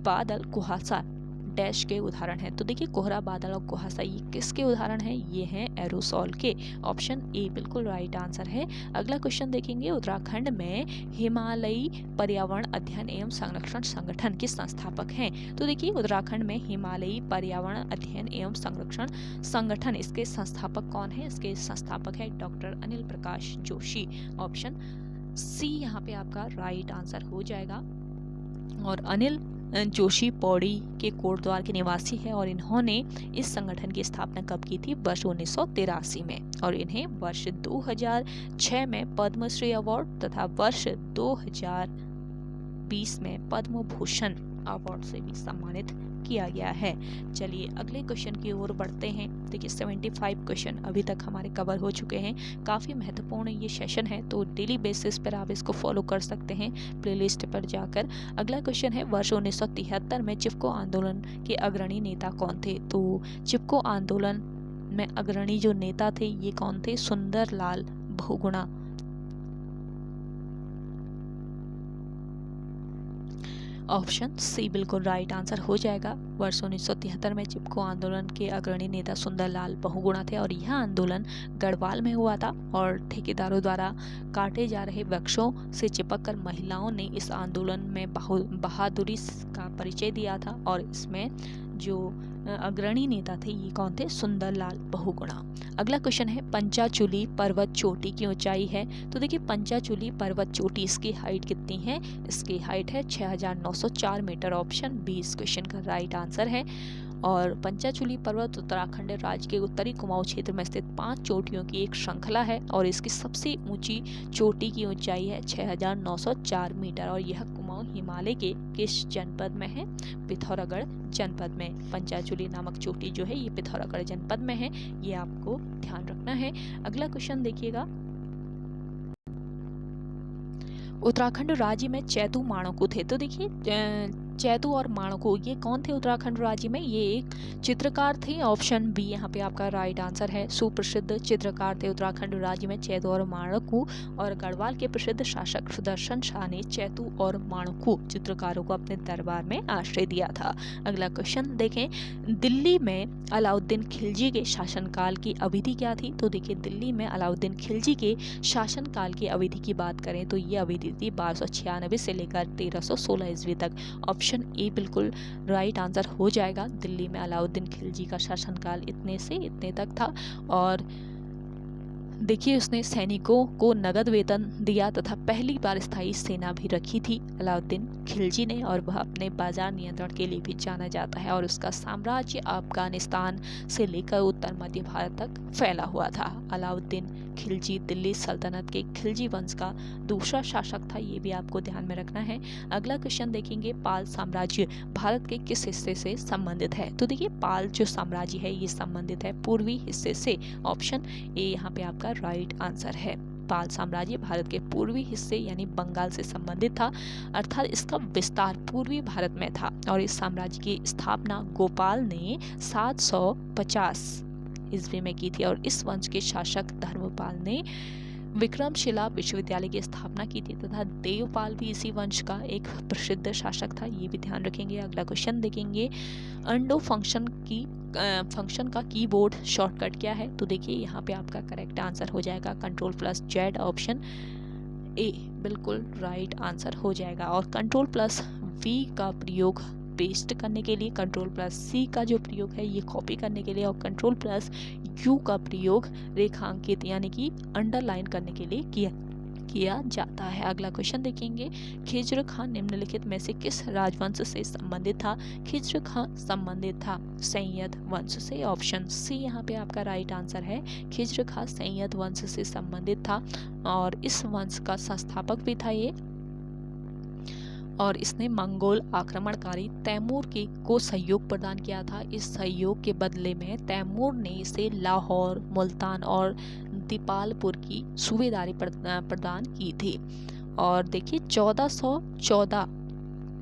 बादल, कुहासा डैश के उदाहरण हैं? तो देखिए कोहरा, बादल और कुहासा ये किसके उदाहरण हैं? ये हैं एरोसॉल के। ऑप्शन ए बिल्कुल राइट आंसर है। अगला क्वेश्चन देखेंगे, उत्तराखंड में हिमालयी पर्यावरण अध्ययन एवं संरक्षण संगठन के संस्थापक हैं? तो देखिए उत्तराखंड में हिमालयी पर्यावरण अध्ययन एवं संरक्षण संगठन, इसके संस्थापक कौन है? इसके संस्थापक है doctor Anil Prakash Joshi. Option C यहाँ पे आपका राइट आंसर हो जाएगा। और अनिल जोशी पौड़ी के कोटद्वार के निवासी है और इन्होंने इस संगठन की स्थापना कब की थी? वर्ष 1983 में। और इन्हें वर्ष 2006 में पद्मश्री अवार्ड तथा वर्ष 2020 में पद्म भूषण अवार्ड से भी सम्मानित किया गया है। चलिए अगले क्वेश्चन की ओर बढ़ते हैं। देखिए 75 क्वेश्चन अभी तक हमारे कवर हो चुके हैं। काफ़ी महत्वपूर्ण ये सेशन है, तो डेली बेसिस पर आप इसको फॉलो कर सकते हैं प्लेलिस्ट पर जाकर। अगला क्वेश्चन है, वर्ष 1973 में चिपको आंदोलन के अग्रणी नेता कौन थे? तो चिपको आंदोलन में अग्रणी जो नेता थे ये कौन थे? सुंदरलाल बहुगुणा। ऑप्शन सी बिल्कुल राइट आंसर हो जाएगा। वर्ष 1973 में चिपको आंदोलन के अग्रणी नेता सुंदरलाल बहुगुणा थे और यह आंदोलन गढ़वाल में हुआ था और ठेकेदारों द्वारा काटे जा रहे वृक्षों से चिपककर महिलाओं ने इस आंदोलन में बहादुरी का परिचय दिया था और इसमें जो अग्रणी नेता थे ये कौन थे? सुंदरलाल बहुगुणा। अगला क्वेश्चन है, पंचाचूली पर्वत चोटी की ऊंचाई है? तो देखिए पंचाचूली पर्वत चोटी, इसकी हाइट कितनी है? इसकी हाइट है 6904 मीटर। ऑप्शन बी इस क्वेश्चन का राइट आंसर है। और पंचाचूली पर्वत उत्तराखंड राज्य के उत्तरी कुमाऊं क्षेत्र में स्थित 5 चोटियों की एक श्रृंखला है और इसकी सबसे ऊंची चोटी की ऊंचाई है 6904 मीटर और यह कुमाऊं हिमालय के किस जनपद में है? पिथौरागढ़ जनपद में। पंचाचूली नामक चोटी जो है ये पिथौरागढ़ जनपद में है, ये आपको ध्यान रखना है। अगला क्वेश्चन देखिएगा, उत्तराखंड राज्य में चैतू माणोकू थे? तो देखिए चैतू और माणोकू ये कौन थे उत्तराखंड राज्य में? ये एक चित्रकार थे। ऑप्शन बी यहाँ पे आपका राइट आंसर है। सुप्रसिद्ध चित्रकार थे उत्तराखंड राज्य में चैतू और माणोकू और गढ़वाल के प्रसिद्ध शासक सुदर्शन शाह ने चैतू और माणोकू चित्रकारों को अपने दरबार में आश्रय दिया था। अगला क्वेश्चन देखें, दिल्ली में अलाउद्दीन खिलजी के शासनकाल की अवधि क्या थी? तो देखिए दिल्ली में अलाउद्दीन खिलजी के शासनकाल की अवधि की बात करें तो ये अवधि थी 1296 से लेकर 1316 ईस्वी तक। ऑप्शन ए बिल्कुल राइट आंसर हो जाएगा। दिल्ली में अलाउद्दीन खिलजी का शासनकाल इतने से इतने तक था और देखिए उसने सैनिकों को नगद वेतन दिया तथा पहली बार स्थायी सेना भी रखी थी अलाउद्दीन खिलजी ने और वह अपने बाजार नियंत्रण के लिए भी जाना जाता है और उसका साम्राज्य अफगानिस्तान से लेकर उत्तर मध्य भारत तक फैला हुआ था। अलाउद्दीन खिलजी दिल्ली सल्तनत के खिलजी वंश का दूसरा शासक था, ये भी आपको ध्यान में रखना है। अगला क्वेश्चन देखेंगे, पाल साम्राज्य भारत के किस हिस्से से संबंधित है? तो देखिए पाल जो साम्राज्य है ये संबंधित है पूर्वी हिस्से से। ऑप्शन ए यहाँ पे आपका राइट आंसर है। पाल साम्राज्य भारत के पूर्वी हिस्से यानी बंगाल से संबंधित था, अर्थात इसका विस्तार पूर्वी भारत में था और इस साम्राज्य की स्थापना गोपाल ने 750 ईस्वी में की थी और इस वंश के शासक धर्मपाल ने विक्रमशिला विश्वविद्यालय की स्थापना की थी तथा देवपाल भी इसी वंश का एक प्रसिद्ध शासक था, ये भी ध्यान रखेंगे। अगला क्वेश्चन देखेंगे, अंडो फंक्शन का कीबोर्ड शॉर्टकट क्या है? तो देखिए यहाँ पे आपका करेक्ट आंसर हो जाएगा Ctrl+Z। ऑप्शन ए बिल्कुल राइट आंसर हो जाएगा और Ctrl+V का प्रयोग पेस्ट करने के लिए, Ctrl+C का जो प्रयोग है ये कॉपी करने के लिए और Ctrl+U का प्रयोग रेखांकित यानी कि अंडरलाइन करने के लिए किया जाता है। अगला क्वेश्चन देखेंगे, खिज्र खां निम्नलिखित में से किस राजवंश से संबंधित था? खिज्र खां संबंधित था सैयद वंश से। ऑप्शन सी यहाँ पे आपका राइट आंसर है। खिज्र खां सैयद वंश से संबंधित था और इस वंश का संस्थापक भी था ये और इसने मंगोल आक्रमणकारी तैमूर को सहयोग प्रदान किया था। इस सहयोग के बदले में तैमूर ने इसे लाहौर, मुल्तान और दीपालपुर की सूबेदारी प्रदान की थी। और देखिए 1414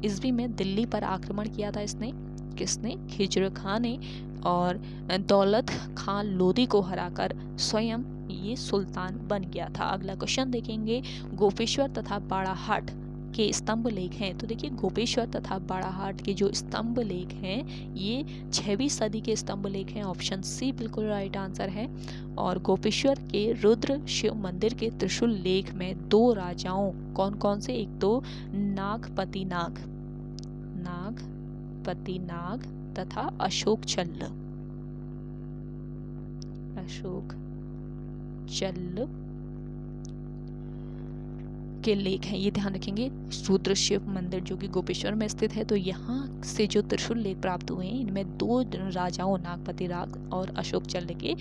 ईस्वी में दिल्ली पर आक्रमण किया था इसने, किसने? खिज्र खां ने और दौलत खां लोदी को हराकर स्वयं ये सुल्तान बन गया था। अगला क्वेश्चन देखेंगे, गोपेश्वर तथा बाड़ाहाट के स्तंभ लेख हैं। तो देखिए गोपेश्वर तथा बाड़ाहाट के जो स्तंभ लेख हैं ये 6वीं सदी के स्तंभ लेख हैं। ऑप्शन सी बिल्कुल राइट आंसर है। और गोपेश्वर के रुद्र शिव मंदिर के त्रिशूल लेख में 2 राजाओं कौन कौन से? एक तो नागपति नाग तथा अशोक चल्ल के लेख हैं, ये ध्यान रखेंगे। रुद्र शिव मंदिर जो कि गोपेश्वर में स्थित है, तो यहाँ से जो त्रिशूल लेख प्राप्त हुए हैं इनमें 2 राजाओं नागपति राग और अशोक चल्ल के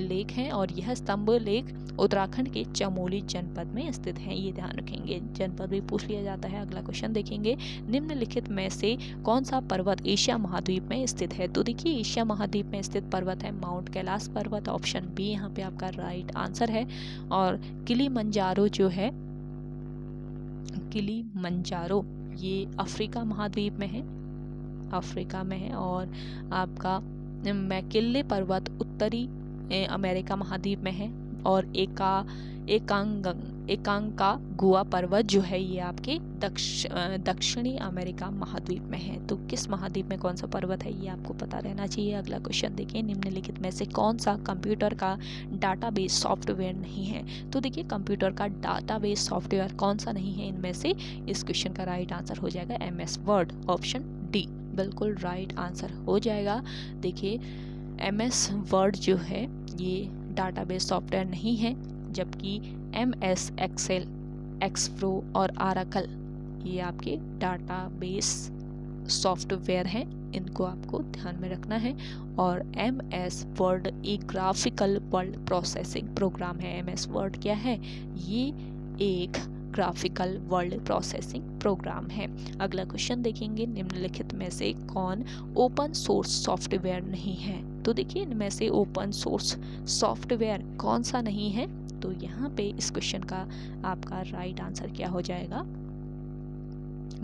लेख हैं, और यह स्तंभ लेख उत्तराखंड के चमोली जनपद में स्थित हैं, ये ध्यान रखेंगे। जनपद भी पूछ लिया जाता है। अगला क्वेश्चन देखेंगे, निम्नलिखित में से कौन सा पर्वत एशिया महाद्वीप में स्थित है? तो देखिए एशिया महाद्वीप में स्थित पर्वत है माउंट कैलाश पर्वत, ऑप्शन बी यहाँ पे आपका राइट आंसर है। और किलिमंजारो जो है, किलिमंजारो ये अफ्रीका महाद्वीप में है, अफ्रीका में है। और आपका मैकिन्ले पर्वत उत्तरी अमेरिका महाद्वीप में है। और एकांकागुआ पर्वत जो है ये आपके दक्षिणी अमेरिका महाद्वीप में है। तो किस महाद्वीप में कौन सा पर्वत है ये आपको पता रहना चाहिए। अगला क्वेश्चन देखिए, निम्नलिखित में से कौन सा कंप्यूटर का डाटाबेस सॉफ्टवेयर नहीं है? तो देखिए कंप्यूटर का डाटाबेस सॉफ्टवेयर कौन सा नहीं है इनमें से? इस क्वेश्चन का राइट आंसर हो जाएगा MS वर्ड, ऑप्शन डी बिल्कुल राइट आंसर हो जाएगा। देखिए MS वर्ड जो है ये डाटाबेस सॉफ्टवेयर नहीं है, जबकि MS एक्सेल, एक्सप्रो और आराकल ये आपके डाटाबेस सॉफ्टवेयर हैं, इनको आपको ध्यान में रखना है। और MS वर्ड एक ग्राफिकल वर्ड प्रोसेसिंग प्रोग्राम है। MS वर्ड क्या है? ये एक ग्राफिकल वर्ड प्रोसेसिंग प्रोग्राम है। अगला क्वेश्चन देखेंगे, निम्नलिखित में से कौन ओपन सोर्स सॉफ्टवेयर नहीं है? तो देखिए इनमें से ओपन सोर्स सॉफ्टवेयर कौन सा नहीं है? तो यहाँ पे इस क्वेश्चन का आपका राइट आंसर क्या हो जाएगा?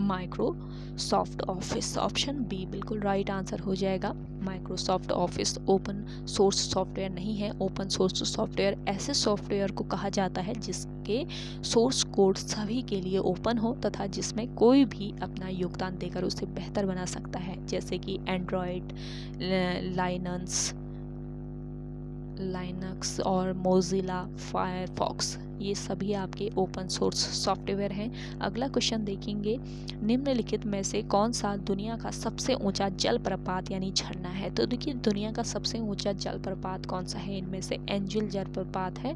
माइक्रोसॉफ्ट ऑफिस, ऑप्शन बी बिल्कुल राइट आंसर हो जाएगा। Microsoft office open source software नहीं है। ओपन सोर्स सॉफ्टवेयर ऐसे सॉफ्टवेयर को कहा जाता है जिसके सोर्स कोड सभी के लिए ओपन हो तथा जिसमें कोई भी अपना योगदान देकर उसे बेहतर बना सकता है, जैसे कि एंड्रॉयड, लाइनक्स और मोजिला फायरफॉक्स, ये सभी आपके ओपन सोर्स सॉफ्टवेयर हैं। अगला क्वेश्चन देखेंगे, निम्नलिखित में से कौन सा दुनिया का सबसे ऊंचा जलप्रपात यानी झरना है? तो देखिए दुनिया का सबसे ऊंचा जलप्रपात कौन सा है? इनमें से एंजिल जलप्रपात है,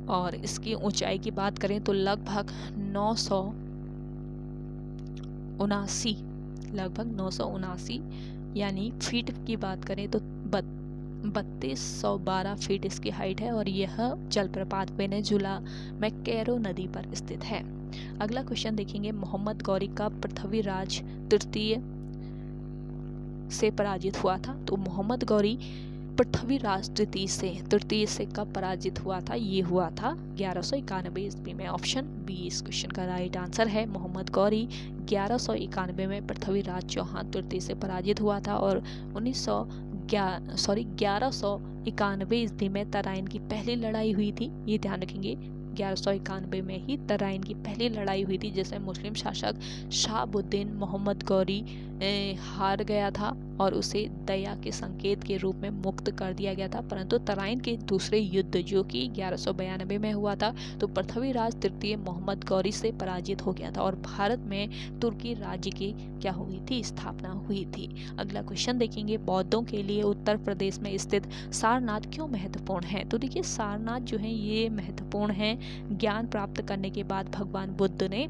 और इसकी ऊंचाई की बात करें तो लगभग 979 यानी फीट की बात करें तो 3212 फीट इसकी हाइट है, और यह जलप्रपात वेनेजुला में कैरो नदी पर स्थित है। अगला क्वेश्चन देखेंगे, मोहम्मद गौरी का पृथ्वीराज तृतीय से पराजित हुआ था? तो मोहम्मद गौरी पृथ्वीराज तृतीय से कब पराजित हुआ था? ये हुआ था 1191 ईस्वी में, ऑप्शन बी इस क्वेश्चन का राइट आंसर है। मोहम्मद गौरी 1191 में पृथ्वीराज चौहान तृतीय से पराजित हुआ था, और 1191 ईस्वी में तराइन की पहली लड़ाई हुई थी, ये ध्यान रखेंगे। 1191 में ही तराइन की पहली लड़ाई हुई थी, जिसमें मुस्लिम शासक शहाबुद्दीन मोहम्मद गौरी हार गया था और उसे दया के संकेत के रूप में मुक्त कर दिया गया था। परंतु तराइन के दूसरे युद्ध जो कि 1192 में हुआ था, तो पृथ्वीराज तृतीय मोहम्मद गौरी से पराजित हो गया था, और भारत में तुर्की राज्य की क्या हुई थी? स्थापना हुई थी। अगला क्वेश्चन देखेंगे, बौद्धों के लिए उत्तर प्रदेश में स्थित सारनाथ क्यों महत्वपूर्ण है? तो देखिए सारनाथ जो है ये महत्वपूर्ण है। ज्ञान प्राप्त करने के बाद भगवान बुद्ध ने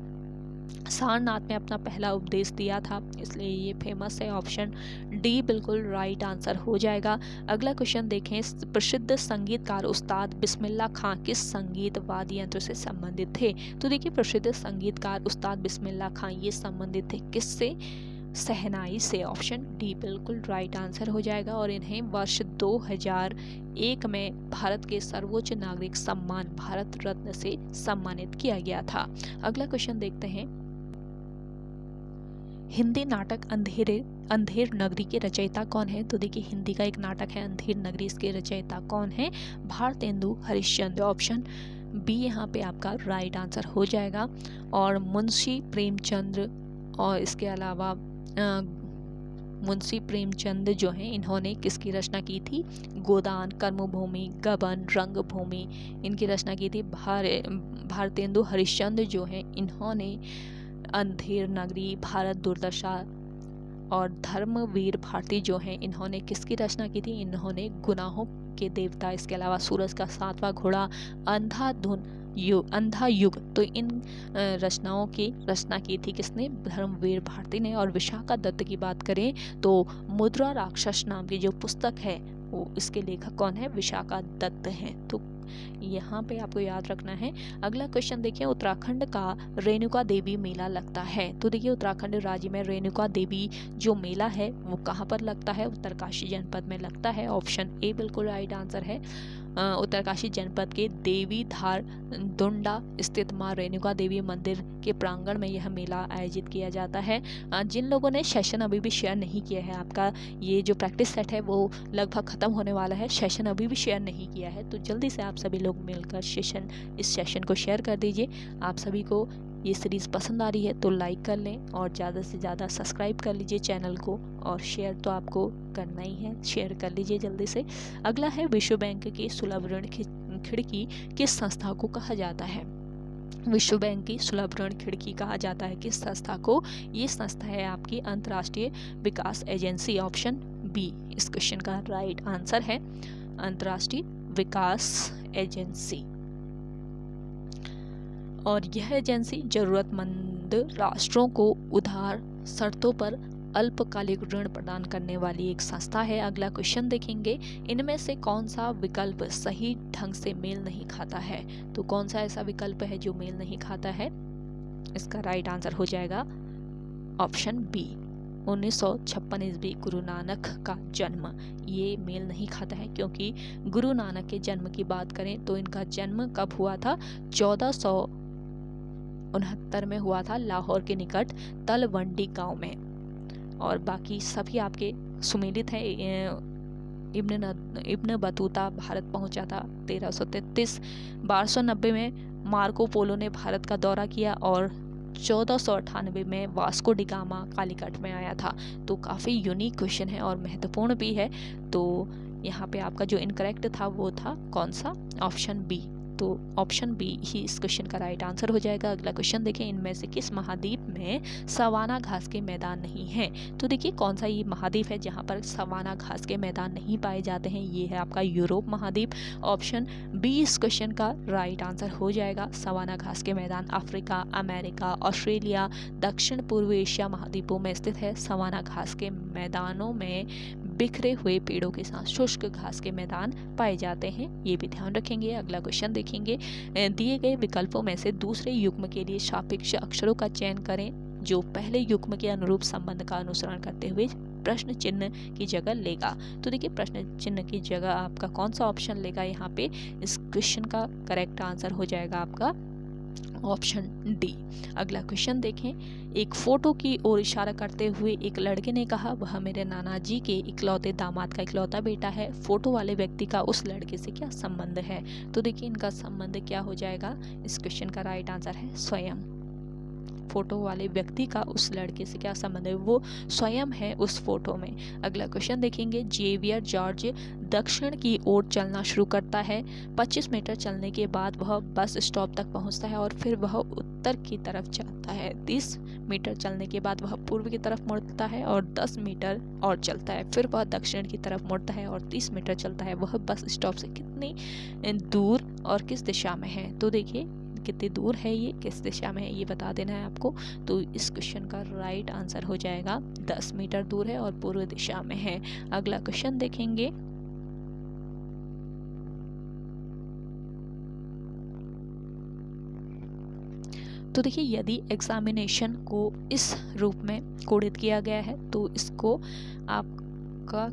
सारनाथ में अपना पहला उपदेश दिया था, इसलिए ये फेमस है। ऑप्शन डी बिल्कुल राइट आंसर हो जाएगा। अगला क्वेश्चन देखें, प्रसिद्ध संगीतकार उस्ताद बिस्मिल्लाह खां किस संगीत वाद्य यंत्र से संबंधित थे? तो देखिए प्रसिद्ध संगीतकार उस्ताद बिस्मिल्लाह खां ये संबंधित थे किससे? शहनाई से, ऑप्शन डी बिल्कुल राइट आंसर हो जाएगा। और इन्हें वर्ष 2001 में भारत के सर्वोच्च नागरिक सम्मान भारत रत्न से सम्मानित किया गया था। अगला क्वेश्चन देखते हैं, हिंदी नाटक अंधेर नगरी के रचयिता कौन है? तो देखिए हिंदी का एक नाटक है अंधेर नगरी, इसके रचयिता कौन है? भारतेंदु हरिश्चंद्र, ऑप्शन बी यहाँ पे आपका राइट आंसर हो जाएगा। और मुंशी प्रेमचंद्र, और इसके अलावा मुंशी प्रेमचंद जो हैं इन्होंने किसकी रचना की थी? गोदान, कर्मभूमि, गबन, रंगभूमि, इनकी रचना की थी। भारतेंदु हरिश्चंद्र जो हैं इन्होंने अंधेर नगरी, भारत दुर्दशा और धर्मवीर भारती जो हैं इन्होंने किसकी रचना की थी? इन्होंने गुनाहों के देवता, इसके अलावा सूरज का सातवां घोड़ा, अंधाधुन अंधा युग, तो इन रचनाओं की रचना की थी किसने? धर्मवीर भारती ने। और विशाखा दत्त की बात करें तो मुद्रा राक्षस नाम की जो पुस्तक है वो इसके लेखक कौन है? विशाखा दत्त हैं। तो यहाँ पे आपको याद रखना है। अगला क्वेश्चन देखिए, उत्तराखंड का रेणुका देवी मेला लगता है। तो देखिए उत्तराखंड राज्य में रेणुका देवी जो मेला है वो कहाँ पर लगता है? उत्तरकाशी जनपद में लगता है। ऑप्शन ए बिल्कुल राइट आंसर है। उत्तरकाशी जनपद के देवी धार दुंडा स्थित मां रेणुका देवी मंदिर के प्रांगण में यह मेला आयोजित किया जाता है। जिन लोगों ने सेशन अभी भी शेयर नहीं किया है, आपका ये जो प्रैक्टिस सेट है वो लगभग ख़त्म होने वाला है, सेशन अभी भी शेयर नहीं किया है तो जल्दी से आप सभी लोग मिलकर इस सेशन को शेयर कर दीजिए। आप सभी को ये सीरीज़ पसंद आ रही है तो लाइक कर लें और ज़्यादा से ज़्यादा सब्सक्राइब कर लीजिए चैनल को, और शेयर तो आपको करना ही है, शेयर कर लीजिए जल्दी से। अगला है, विश्व बैंक की सुलभ ऋण खिड़की किस संस्था को कहा जाता है? विश्व बैंक की सुलभ ऋण खिड़की कहा जाता है किस संस्था को? ये संस्था है आपकी अंतर्राष्ट्रीय विकास एजेंसी। ऑप्शन बी इस क्वेश्चन का राइट आंसर है, अंतर्राष्ट्रीय विकास एजेंसी। और यह एजेंसी जरूरतमंद राष्ट्रों को उधार शर्तों पर अल्पकालिक ऋण प्रदान करने वाली एक संस्था है। अगला क्वेश्चन देखेंगे, इनमें से कौन सा विकल्प सही ढंग से मेल नहीं खाता है? तो कौन सा ऐसा विकल्प है जो मेल नहीं खाता है? इसका राइट आंसर हो जाएगा ऑप्शन बी 1956 ईस्वी गुरु नानक का जन्म। ये मेल नहीं खाता है क्योंकि गुरु नानक के जन्म की बात करें तो इनका जन्म कब हुआ था? 1469 में हुआ था, लाहौर के निकट तलवंडी गांव में। और बाकी सभी आपके सुमेलित हैं। इब्न बतूता भारत पहुंचा था 1333। 1290 में मार्को पोलो ने भारत का दौरा किया और 1498 में वास्को डी गामा कालीकट में आया था। तो काफ़ी यूनिक क्वेश्चन है और महत्वपूर्ण भी है। तो यहाँ पे आपका जो इनकरेक्ट था वो था कौन सा? Option B. तो ऑप्शन बी ही इस क्वेश्चन का राइट आंसर हो जाएगा। अगला क्वेश्चन देखें, इनमें से किस महाद्वीप में सवाना घास के मैदान नहीं हैं? तो देखिए कौन सा ये महाद्वीप है जहाँ पर सवाना घास के मैदान नहीं पाए जाते हैं? ये है आपका यूरोप महाद्वीप। ऑप्शन बी इस क्वेश्चन का राइट आंसर हो जाएगा। सवाना घास के मैदान अफ्रीका, अमेरिका, ऑस्ट्रेलिया, दक्षिण पूर्व एशिया महाद्वीपों में स्थित है। सवाना घास के मैदानों में बिखरे हुए पेड़ों के साथ शुष्क घास के मैदान पाए जाते हैं, ये भी ध्यान रखेंगे। अगला क्वेश्चन देखेंगे, दिए गए विकल्पों में से दूसरे युग्म के लिए सापेक्ष अक्षरों का चयन करें जो पहले युग्म के अनुरूप संबंध का अनुसरण करते हुए प्रश्न चिन्ह की जगह लेगा। तो देखिए प्रश्न चिन्ह की जगह आपका कौन सा ऑप्शन लेगा? यहाँ पे इस क्वेश्चन का करेक्ट आंसर हो जाएगा आपका ऑप्शन डी। अगला क्वेश्चन देखें, एक फोटो की ओर इशारा करते हुए एक लड़के ने कहा, वह मेरे नाना जी के इकलौते दामाद का इकलौता बेटा है। फोटो वाले व्यक्ति का उस लड़के से क्या संबंध है? तो देखिए इनका संबंध क्या हो जाएगा? इस क्वेश्चन का राइट आंसर है स्वयं। फोटो वाले व्यक्ति का उस लड़के से क्या संबंध है? वो स्वयं है उस फोटो में। अगला क्वेश्चन देखेंगे, जेवियर जॉर्ज दक्षिण की ओर चलना शुरू करता है। 25 मीटर चलने के बाद वह बस स्टॉप तक पहुंचता है और फिर वह उत्तर की तरफ जाता है। 30 मीटर चलने के बाद वह पूर्व की तरफ मुड़ता है और 10 मीटर और चलता है। फिर वह दक्षिण की तरफ मुड़ता है और 30 मीटर चलता है। वह बस स्टॉप से कितनी दूर और किस दिशा में है? तो देखिए कितनी दूर है, ये किस दिशा में है, ये बता देना है आपको। तो इस क्वेश्चन का राइट आंसर हो जाएगा 10 मीटर दूर है और पूर्व दिशा में है। अगला क्वेश्चन देखेंगे, तो देखिए यदि एग्जामिनेशन को इस रूप में कोडित किया गया है तो इसको आपका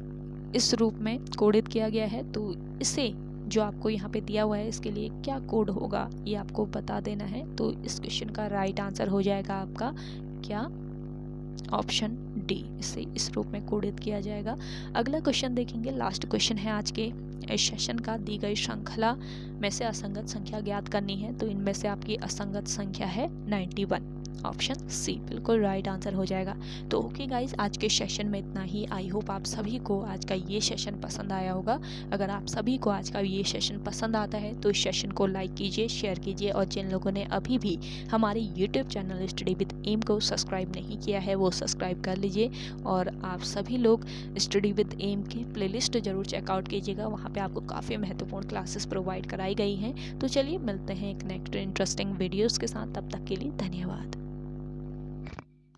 इस रूप में कोडित किया गया है तो इसे जो आपको यहाँ पे दिया हुआ है इसके लिए क्या कोड होगा ये आपको बता देना है। तो इस क्वेश्चन का राइट आंसर हो जाएगा आपका क्या? ऑप्शन डी, इसे इस रूप में कोडित किया जाएगा। अगला क्वेश्चन देखेंगे, लास्ट क्वेश्चन है आज के इस सेशन का। दी गई श्रृंखला में से असंगत संख्या ज्ञात करनी है। तो इनमें से आपकी असंगत संख्या है 91। ऑप्शन सी बिल्कुल राइट आंसर हो जाएगा। तो ओके गाइज, आज के सेशन में इतना ही। आई होप आप सभी को आज का ये सेशन पसंद आया होगा। अगर आप सभी को आज का ये सेशन पसंद आता है तो इस सेशन को लाइक कीजिए, शेयर कीजिए, और जिन लोगों ने अभी भी हमारे YouTube channel study with M को सब्सक्राइब नहीं किया है वो सब्सक्राइब कर लीजिए। और आप सभी लोग स्टडी विद एम की प्लेलिस्ट जरूर चेकआउट कीजिएगा, वहाँ पे आपको काफ़ी महत्वपूर्ण क्लासेस प्रोवाइड कराई गई हैं। तो चलिए मिलते हैं एक नेक्स्ट इंटरेस्टिंग वीडियोज़ के साथ, तब तक के लिए धन्यवाद।